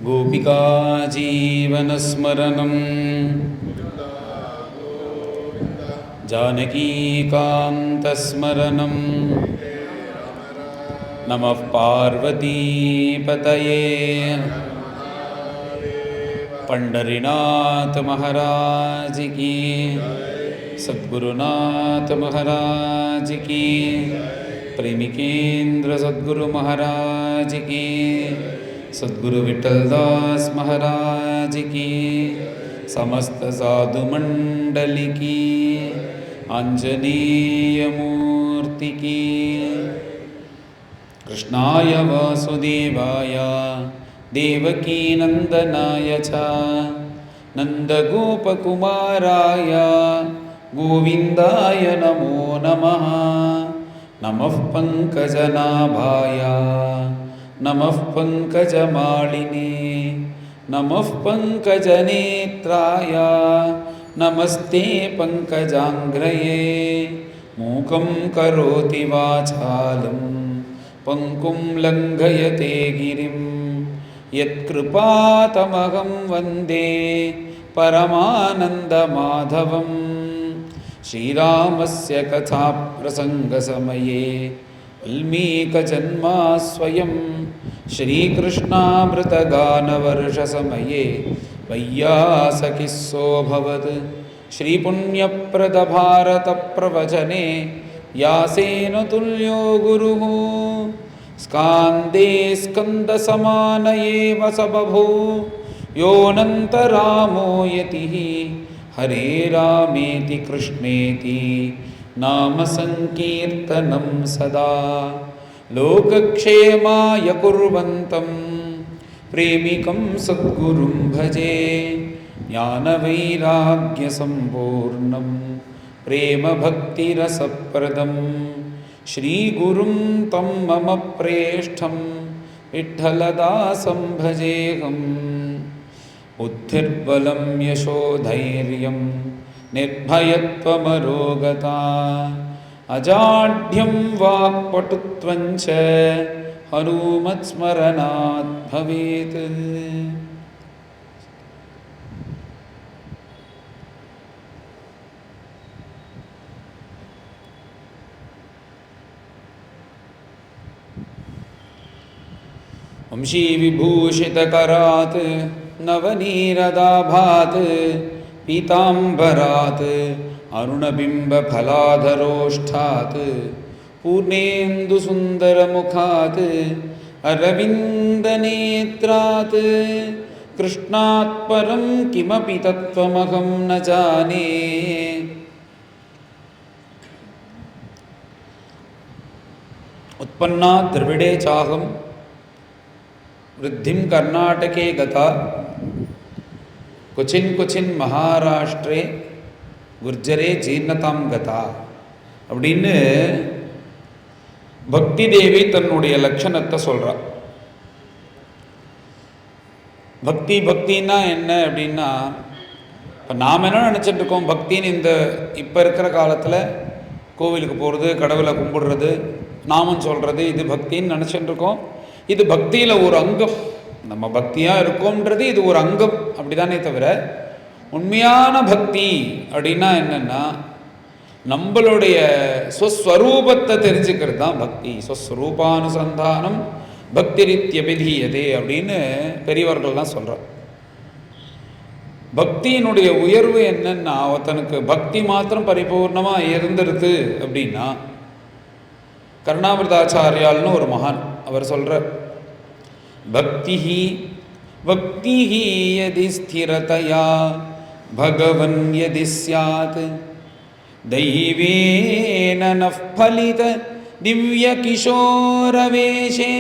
गोपिका जीवनस्मरणं जानकीकान्तस्मरणं नमः पार्वतीपतये पंढरीनाथ महाराज की सद्गुरुनाथ महाराज की प्रेमिकेंद्र सद्गुरु महाराज की सद्गुरु विठलदास महाराज की समस्त साधु मंडली की आंजनेय मूर्ति की कृष्णाय वासुदेवाय देवकी नंदनाय च नंदगोपकुमाराय गोविंदाय नमो नमः नमः पंकजनाभाय नमः पंकजमालिने नमः पंकजनेत्राय नमस्ते पंकजांघ्रये मूकं करोति वाचालं पंकुं लंघयते गिरिं यत्कृपातमहं वन्दे परमानन्दमाधवं श्रीरामस्य कथाप्रसङ्गसमये वाल्मीकजन्मास्वयं श्रीकृष्णामृतगानवर्षसमये वैयासकिस्सोऽभवत् श्रीपुण्यप्रदभारतप्रवचने व्यासेन तुल्यो गुरुः स्कान्दे स्कन्दसमान एव स बभूव योऽनन्तरामो यतिः हरे रामेति कृष्णेति नाम संकीर्तनं सदा लोकक्षेमाय कुर्वन्तं प्रेमिकं सद्गुरुं भजे ज्ञानवैराग्यसम्पूर्णं प्रेमभक्तिरसप्रदं श्रीगुरुं तं मम प्रेष्ठं विठ्ठलदासं भजेऽहम् बुद्धिर्बलं यशोधैर्यं निर्भयत्वमरोगता अजाड्यं वाक्पटुत्वं च हनुमत्स्मरणात् भवेत्। वंशी विभूषितकरात् नवनीरदाभात् पीताम्बरात् अरुणबिम्बफलाधरोष्ठात् पूर्णेन्दुसुन्दरमुखात् अरविन्दनेत्रात् कृष्णात् परं किमपि तत्त्वमहं न जाने। उत्पन्ना द्रविडे चाहं वृद्धिं कर्नाटके गता क्वचिन् क्वचिन् महाराष्ट्रे गुर्जरे जीर्णतां गता அப்படின்னு பக்தி தேவி தன்னுடைய லட்சணத்தை சொல்றா. பக்தி பக்தின்னா என்ன அப்படின்னா, இப்போ நாம் என்ன நினச்சிட்டு இருக்கோம், பக்தின்னு இந்த இப்போ இருக்கிற காலத்தில் கோவிலுக்கு போகிறது, கடவுளை கும்பிடுறது, நாமம் சொல்கிறது, இது பக்தின்னு நினச்சிட்டு இருக்கோம். இது பக்தியில் ஒரு அங்கம். நம்ம பக்தியாக இருக்கோம்ன்றது இது ஒரு அங்கம், அப்படிதானே தவிர உண்மையான பக்தி அப்படின்னா என்னென்னா நம்மளுடைய ஸ்வஸ்வரூபத்தை தெரிஞ்சுக்கிறது தான் பக்தி. ஸ்வஸ்வரூபானுசந்தானம் பக்தி ரீத்யபிதீயதே அப்படின்னு பெரியவர்கள்லாம் சொல்கிறார். பக்தியினுடைய உயர்வு என்னன்னா, ஒருத்தனுக்கு பக்தி மாத்திரம் பரிபூர்ணமாக இருந்துருது அப்படின்னா, கருணாமிர்தாச்சாரியால்னு ஒரு மகான் அவர் சொல்கிறார், பக்திஹி பக்திஹி யதி ஸ்திரதயா பகவன் யதி ஸ்யாத் दैवेन नः फलित दिव्य किशोरवेशे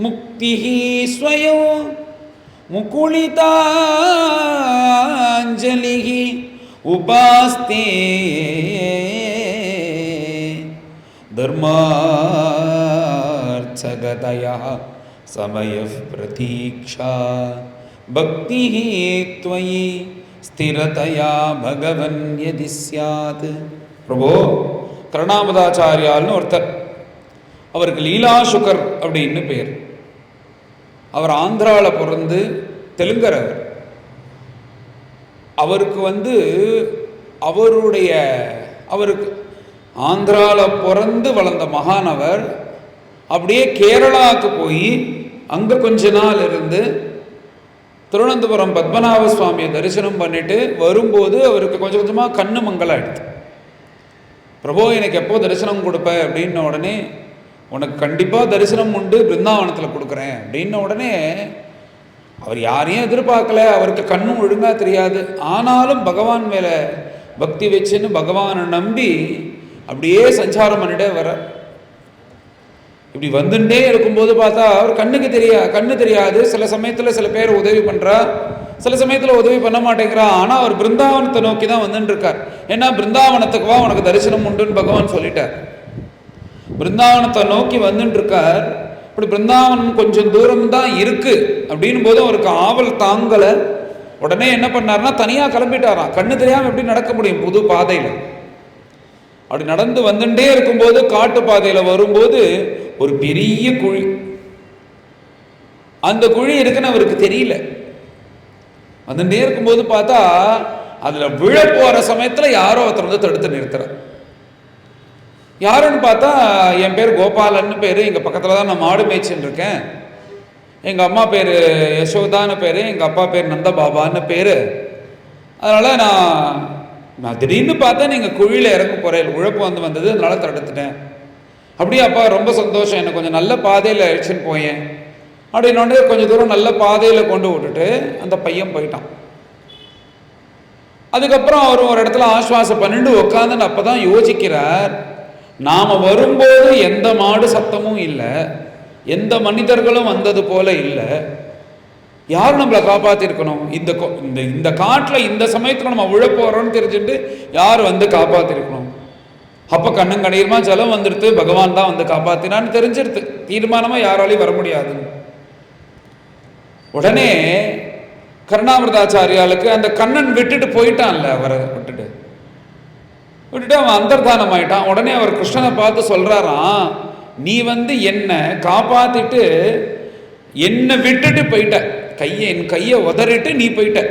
मुक्तिः स्वयो मुकुलिताञ्जलिः उपास्ते धर्मार्थगतयः समयः प्रतीक्षा भक्तिः त्वयि स्थिरतया भगवन् यदि स्यात्. प्रभो கருணாமதாச்சாரியால்னு ஒருத்தர், அவருக்கு லீலாசுகர் அப்படின்னு பேர். அவர் ஆந்திராவில் பிறந்து தெலுங்கர். அவருக்கு அவருக்கு ஆந்திராவில் பிறந்து வளர்ந்த மகானவர் அப்படியே கேரளாவுக்கு போய் அங்கே கொஞ்ச நாள் இருந்து திருவனந்தபுரம் பத்மநாப சுவாமியை தரிசனம் பண்ணிட்டு வரும்போது அவருக்கு கொஞ்சம் கொஞ்சமாக கண்ணு மங்கலாயிடுது. பிரபு எனக்கு எப்போ தரிசனம் கொடுப்ப அப்படின்ன உடனே, உனக்கு கண்டிப்பாக தரிசனம் உண்டு, பிருந்தாவனத்தில் கொடுக்குறேன் அப்படின்ன உடனே அவர் யாரையும் எதிர்பார்க்கல. அவருக்கு கண்ணும் ஒழுங்காக தெரியாது. ஆனாலும் பகவான் மேலே பக்தி வச்சுன்னு பகவானை நம்பி அப்படியே சஞ்சாரம் பண்ணிட்டே வர. இப்படி வந்துட்டே இருக்கும்போது பார்த்தா அவர் கண்ணு தெரியாது. சில சமயத்தில் சில பேர் உதவி பண்ணுறா, சில சமயத்தில் உதவி பண்ண மாட்டேங்கிறா. ஆனால் அவர் பிருந்தாவனத்தை நோக்கி தான் வந்துட்டு இருக்கார். ஏன்னா பிருந்தாவனத்துக்கு வா, உனக்கு தரிசனம் உண்டுன்னு பகவான் சொல்லிட்டார். பிருந்தாவனத்தை நோக்கி வந்துட்டு இருக்கார். இப்படி பிருந்தாவனம் கொஞ்சம் தூரம் தான் இருக்கு அப்படின் போது அவருக்கு ஆவல் தாங்கலை. உடனே என்ன பண்ணார்னா தனியாக கிளம்பிட்டாராம். கண்ணு தெரியாமல் எப்படி நடக்க முடியும் புது பாதையில்? அப்படி நடந்து வந்துட்டே இருக்கும்போது காட்டு பாதையில் வரும்போது ஒரு பெரிய குழி, அந்த குழி இருக்குன்னு அவருக்கு தெரியல. வந்துட்டே இருக்கும்போது பார்த்தா அதுல விழ போற சமயத்துல யாரோ ஒருத்தர் வந்து தடுத்து நிறுத்துறார். யாருன்னு பார்த்தா என் பேர் கோபாலன்னு பேரு, எங்க பக்கத்துல தான் நான் மாடு மேய்ச்சின்னு இருக்கேன். எங்க அம்மா பேரு யசோதான்னு பேரு, எங்க அப்பா பேர் நந்தபாபான்னு பேரு. அதனால நான் திடீர்னு பார்த்தா நீங்க குழியில இறங்க போறேன், உழப்பு வந்தது, அதனால தடுத்துட்டேன். அப்படியே அப்பா ரொம்ப சந்தோஷம், எனக்கு கொஞ்சம் நல்ல பாதையில் அழிச்சுன்னு போயேன் அப்படின்னோடனே கொஞ்சம் தூரம் நல்ல பாதையில் கொண்டு விட்டுட்டு அந்த பையன் போயிட்டான். அதுக்கப்புறம் அவர் ஒரு இடத்துல ஆஸ்வாசம் பண்ணிட்டு உட்காந்துன்னு அப்பதான் யோசிக்கிறார், நாம வரும்போது எந்த மாடு சத்தமும் இல்லை, எந்த மனிதர்களும் வந்தது போல இல்லை, யார் நம்மளை காப்பாத்திருக்கணும்? இந்த காட்டில் இந்த சமயத்தில் நம்ம விழப்போறோம்னு தெரிஞ்சுட்டு யார் வந்து காப்பாத்திருக்கணும்? அப்போ கண்ணும் கண்ணீருமா ஜலம் வந்துடுத்து, பகவான் தான் வந்து காப்பாத்தினான்னு தெரிஞ்சிருது. தீர்மானமா யாராலையும் வர முடியாது. உடனே கருணாமிர்தாச்சாரியாளுக்கு அந்த கண்ணன் விட்டுட்டு போயிட்டான்ல, அவரை விட்டுட்டு அவன் அந்தர்தானம் ஆயிட்டான். உடனே அவர் கிருஷ்ணனை பார்த்து சொல்றாராம், நீ வந்து என்ன காப்பாத்திட்டு என்னை விட்டுட்டு போயிட்ட, என் கையை உதறிட்டு நீ போயிட்ட.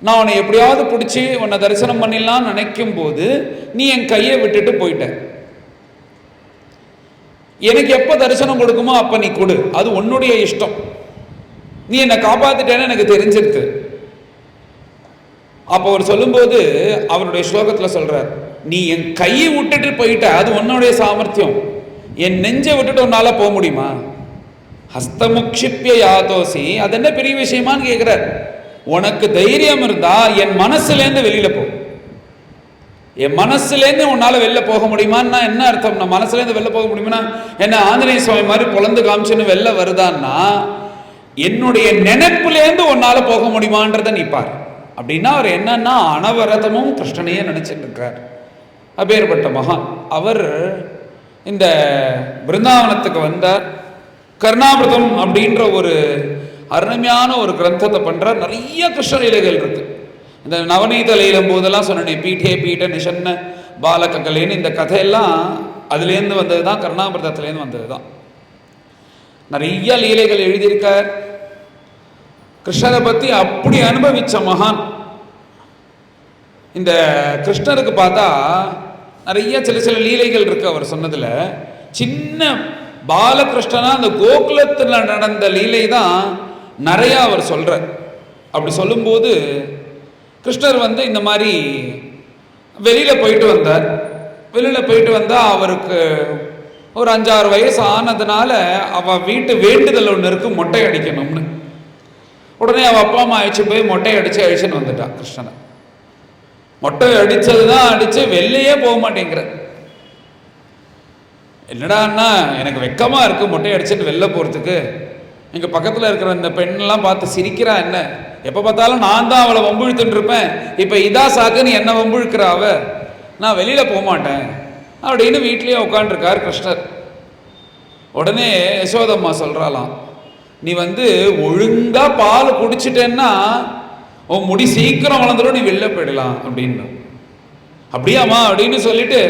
நான் உன்னை எப்படியாவது பிடிச்சி உன்னை தரிசனம் பண்ணிடலாம்னு நினைக்கும் போது நீ என் கையை விட்டுட்டு போயிட்ட. எனக்கு எப்போ தரிசனம் கொடுக்குமோ அப்ப நீ கொடு, அது உன்னுடைய இஷ்டம். நீ என்னை காப்பாத்திட்டேன்னு எனக்கு தெரிஞ்சிருக்கு. அப்போ அவர் சொல்லும்போது அவருடைய ஸ்லோகத்தில் சொல்றார், நீ என் கையை விட்டுட்டு போயிட்ட, அது உன்னுடைய சாமர்த்தியம். என் நெஞ்சை விட்டுட்டு உன்னால போக முடியுமா? ஹஸ்தமுக்ஷிப்ய யாதோசி, அது என்ன பெரிய விஷயமான்னு கேட்கிறார். உனக்கு தைரியம் இருந்தா என் மனசுலேருந்து வெளியில போ. என் மனசுலேருந்து உன்னால வெளில போக முடியுமான்னா என்ன அர்த்தம்? நான் மனசுலேருந்து வெளில போக முடியுமா? என்ன ஆஞ்சநேய சுவாமி மாதிரி பொழந்து காமிச்சுன்னு வெளில வருதான்னா, என்னுடைய நினைப்புலேருந்து உன்னால போக முடியுமான்றதை நிற்பார். அப்படின்னா அவர் என்னன்னா அனவரதமும் கிருஷ்ணனையே நினைச்சிட்டு இருக்கார். அப்பேற்பட்ட மகான் அவர் இந்த பிருந்தாவனத்துக்கு வந்தார். கருணாமிர்தம் அப்படின்ற ஒரு அருமையான ஒரு கிரந்தத்தை பண்றார். நிறைய கிருஷ்ண லீலைகள் இருக்கு. இந்த நவநீத லீலம் போதெல்லாம் சொன்னேன், பீட்டே பீட்ட நிஷன்ன பாலகலேன்னு இந்த கதையெல்லாம் அதுலேருந்து வந்தது தான், கருணாமிர்தத்துலேருந்து வந்தது தான். நிறைய லீலைகள் எழுதியிருக்கார். கிருஷ்ணரை பற்றி அப்படி அனுபவிச்ச மகான். இந்த கிருஷ்ணருக்கு பார்த்தா நிறைய சில லீலைகள் இருக்கு அவர் சொன்னதுல. சின்ன பாலகிருஷ்ணனா அந்த கோகுலத்தில் நடந்த லீலை தான் நிறைய அவர் சொல்றார். அப்படி சொல்லும்போது கிருஷ்ணர் வந்து இந்த மாதிரி வெளியில போயிட்டு வந்தார். வெளியில போயிட்டு வந்தா அவருக்கு ஒரு 5-6 வயசு ஆனதுனால அவ வீட்டு வேண்டுதல் ஒன்று இருக்கு, மொட்டை அடிக்கணும்னு. உடனே அவ அப்பா அம்மா அழிச்சு போய் மொட்டை அழிச்சுன்னு வந்துட்டான் கிருஷ்ணனை. மொட்டை அடிச்சதுதான் அடிச்சு வெளியே போக மாட்டேங்கிற. என்னடான்னா எனக்கு வெக்கமா இருக்கு மொட்டை அடிச்சுட்டு வெளில போறதுக்கு. எங்க பக்கத்துல இருக்கிற இந்த பெண்ணெல்லாம் பார்த்து சிரிக்கிறா. என்ன எப்ப பார்த்தாலும் நான் தான் அவளை வம்புழுத்துட்டு இருப்பேன், இப்ப இதா சாக்குன்னு என்ன வம்புழுக்கிறா அவ, நான் வெளியில போக மாட்டேன் அப்படின்னு வீட்லயே உட்காந்துருக்கார் கிருஷ்ணர். உடனே யசோதம்மா சொல்றாளாம், நீ வந்து ஒழுங்கா பால் குடிச்சிட்டேன்னா உன் முடி சீக்கிரம் வளர்ந்துடும், நீ வெளில போயிடலாம் அப்படின்னு. அப்படியாமா அப்படின்னு சொல்லிட்டு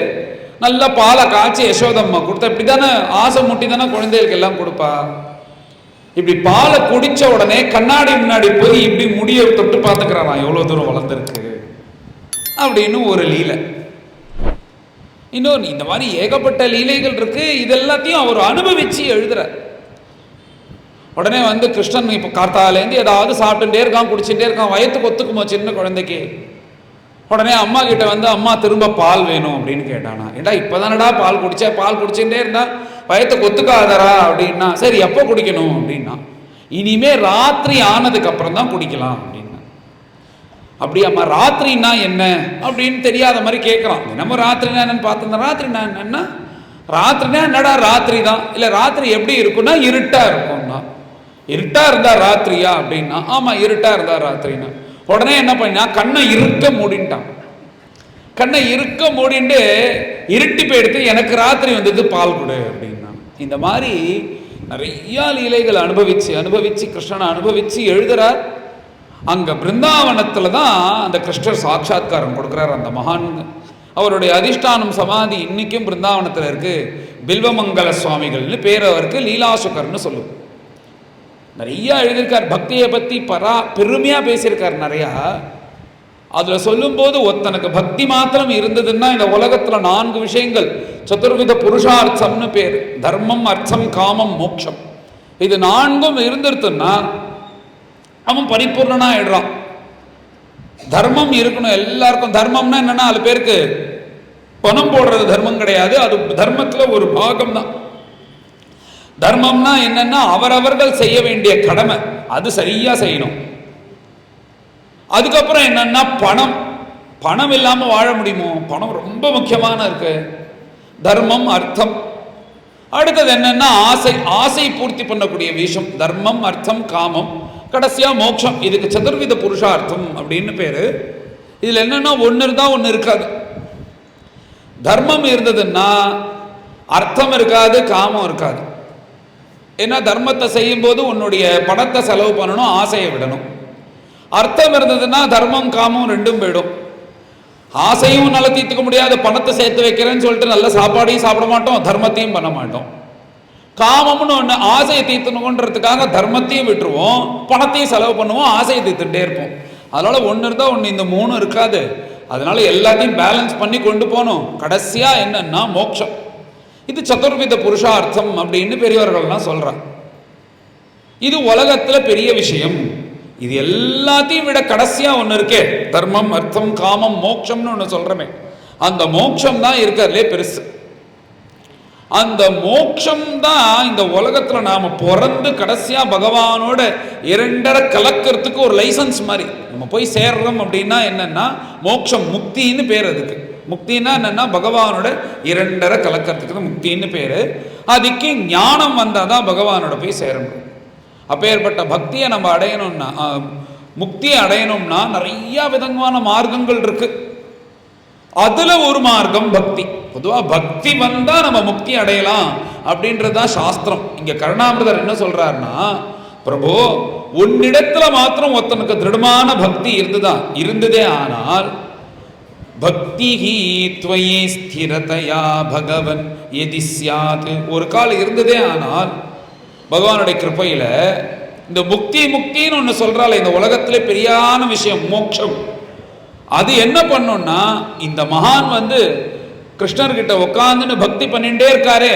நல்ல பாலை காய்ச்சி யசோதம்மா கொடுத்தா. இப்படிதானே ஆசை முட்டி தானே குழந்தைகளுக்கு எல்லாம் கொடுப்பா. இப்படி பாலை குடிச்ச உடனே கண்ணாடி முன்னாடி போய் இப்படி முடிய தொட்டு பார்த்துக்கிறான், எவ்வளவு தூரம் வளர்ந்துருக்கு அப்படின்னு ஒரு லீலை. இன்னொன்று, இந்த மாதிரி ஏகப்பட்ட லீலைகள் இருக்கு. இது எல்லாத்தையும் அவர் அனுபவிச்சு எழுதுறார். உடனே வந்து கிருஷ்ணன் இப்போ கார்த்தாலேருந்து ஏதாவது சாப்பிட்டுட்டே இருக்கான், குடிச்சுட்டே இருக்கான், வயத்துக்கு ஒத்துக்குமோ சின்ன குழந்தைக்கு. உடனே அம்மா கிட்ட வந்து, அம்மா திரும்ப பால் வேணும் அப்படின்னு கேட்டானா. ஏண்டா இப்போதானடா பால் குடிச்சுட்டே இருந்தா வயத்துக்கு ஒத்துக்காதரா அப்படின்னா. சரி எப்போ குடிக்கணும் அப்படின்னா, இனிமே ராத்திரி ஆனதுக்கு அப்புறம் தான் குடிக்கலாம் அப்படின்னா. அப்படியாம்மா ராத்திரின்னா என்ன அப்படின்னு தெரியாத மாதிரி கேட்குறான். நம்ம ராத்திரினா என்னன்னு பார்த்துருந்தோம். ராத்திரினா என்னன்னா, ராத்திரினா என்னடா ராத்திரி தான், இல்லை ராத்திரி எப்படி இருக்குன்னா இருட்டா இருக்கும்னா. இருட்டா இருந்தா ராத்திரியா அப்படின்னா, ஆமா இருட்டா இருந்தா ராத்திரினா. உடனே என்ன பண்ணா, கண்ணை இருக்க மூடின்ட்டான். கண்ணை இருக்க மூடிட்டு இருட்டி போயிடுத்து, எனக்கு ராத்திரி வந்தது பால் கொடு அப்படின்னா. இந்த மாதிரி நிறைய லீலைகள் அனுபவிச்சு கிருஷ்ணனை அனுபவிச்சு எழுதுறார். அங்க பிருந்தாவனத்துல தான் அந்த கிருஷ்ணர் சாட்சாத்காரம் கொடுக்கிறார். அந்த மகான் அவருடைய அதிஷ்டானம் சமாதி இன்னைக்கும் பிருந்தாவனத்தில் இருக்கு. பில்வமங்கல சுவாமிகள்னு பேர் அவருக்கு. லீலாசுகர்னு சொல்லுவோம். நிறைய எழுதியிருக்கார். பக்தியை பற்றி பெருமையாக பேசியிருக்கார் நிறையா. அதில் சொல்லும்போது, ஒருத்தனுக்கு பக்தி மாத்திரம் இருந்ததுன்னா இந்த உலகத்தில் 4 விஷயங்கள், சதுர்வித புருஷார்த்தம்னு பேர். தர்மம், அர்த்தம், காமம், மோட்சம். இது 4ம் இருந்துருத்துன்னா அவன் பரிபூர்ணனா ஆயிடுறான். தர்மம் இருக்கணும் எல்லாருக்கும். தர்மம்னா என்னன்னா, 4 பேருக்கு பணம் போடுறது தர்மம் கிடையாது, அது தர்மத்தில் ஒரு பாகம் தான். தர்மம்னா என்னன்னா, அவரவர்கள் செய்ய வேண்டிய கடமை அது சரியா செய்யணும். அதுக்கப்புறம் என்னன்னா, பணம் இல்லாம வாழ முடியுமோ? பணம் ரொம்ப முக்கியமான இருக்கு. தர்மம், அர்த்தம். அடுத்தது என்னன்னா, ஆசை பூர்த்தி பண்ணக்கூடிய விஷயம். தர்மம், அர்த்தம், காமம், கடைசியா மோட்சம். இதுக்கு சதுர்வித புருஷார்த்தம் அப்படின்னு பேரு. இதுல என்னன்னா, ஒன்னு இருந்தா ஒன்னு இருக்காது. தர்மம் இருந்ததுன்னா அர்த்தம் இருக்காது, காமம் இருக்காது. ஏன்னா தர்மத்தை செய்யும் போது உன்னுடைய பணத்தை செலவு பண்ணணும், ஆசையை விடணும். அர்த்தம் இருந்ததுன்னா தர்மம் காமம் 2ம் போயிடும். ஆசையும் நல்லா தீர்த்துக்க முடியாது, பணத்தை சேர்த்து வைக்கிறேன்னு சொல்லிட்டு நல்ல சாப்பாடையும் சாப்பிட மாட்டோம், தர்மத்தையும் பண்ண மாட்டோம். காமம்னு ஒன்று, ஆசையை தீர்த்தணுன்றதுக்காக தர்மத்தையும் விட்டுருவோம், பணத்தையும் செலவு பண்ணுவோம், ஆசையை தீர்த்துட்டே இருப்போம். அதனால ஒன்று இருந்தால் ஒன்று, இந்த 3 இருக்காது. அதனால எல்லாத்தையும் பேலன்ஸ் பண்ணி கொண்டு போகணும். கடைசியா என்னன்னா மோட்சம். இது சதுர்வித புருஷார்த்தம் அப்படின்னு பெரியவர்கள்லாம் சொல்றாங்க. இது உலகத்துல பெரிய விஷயம். இது எல்லாத்தையும் விட கடைசியா ஒன்று இருக்கே, தர்மம், அர்த்தம், காமம், மோட்சம்னு ஒன்று சொல்றமே, அந்த மோட்சம் தான் இருக்கிறதுலே பெருசு. அந்த மோட்சம் தான் இந்த உலகத்துல நாம பிறந்து கடைசியா பகவானோட 2.5 கலக்கிறதுக்கு ஒரு லைசன்ஸ் மாதிரி நம்ம போய் சேர்றோம். அப்படின்னா என்னன்னா மோட்சம், முக்தின்னு பேர் அதுக்கு. முக்தினா என்னன்னா பகவானோட 2.5 கலக்கிறதுக்கு முக்தின்னு பேரு. அதுக்கு ஞானம் வந்தாதான் பகவானோட போய் சேர முடியும். அப்பேற்பட்ட பக்தியை நம்ம அடையணும்னா, முக்தியை அடையணும்னா நிறைய விதமான மார்க்கங்கள் இருக்கு. அதுல ஒரு மார்க்கம் பக்தி. பொதுவா பக்தி வந்தா நம்ம முக்தி அடையலாம் அப்படின்றதுதான் சாஸ்திரம். இங்க கருணாமிர்தர் என்ன சொல்றாருன்னா, பிரபு உன்னிடத்துல மாத்திரம் ஒருத்தனுக்கு திருடமான பக்தி இருந்ததே ஆனால், பக்தி துவயே ஸ்திரதயா பகவன் எதி ஸ்யாத், ஒரு கால் இருந்ததே ஆனால் பகவானுடைய கிருப்பையில இந்த முக்தின்னு ஒன்று சொல்றாள். இந்த உலகத்திலே பெரியான விஷயம் மோட்சம். அது என்ன பண்ணும்னா, இந்த மகான் வந்து கிருஷ்ணர்கிட்ட உட்காந்துன்னு பக்தி பண்ணிட்டே இருக்காரு,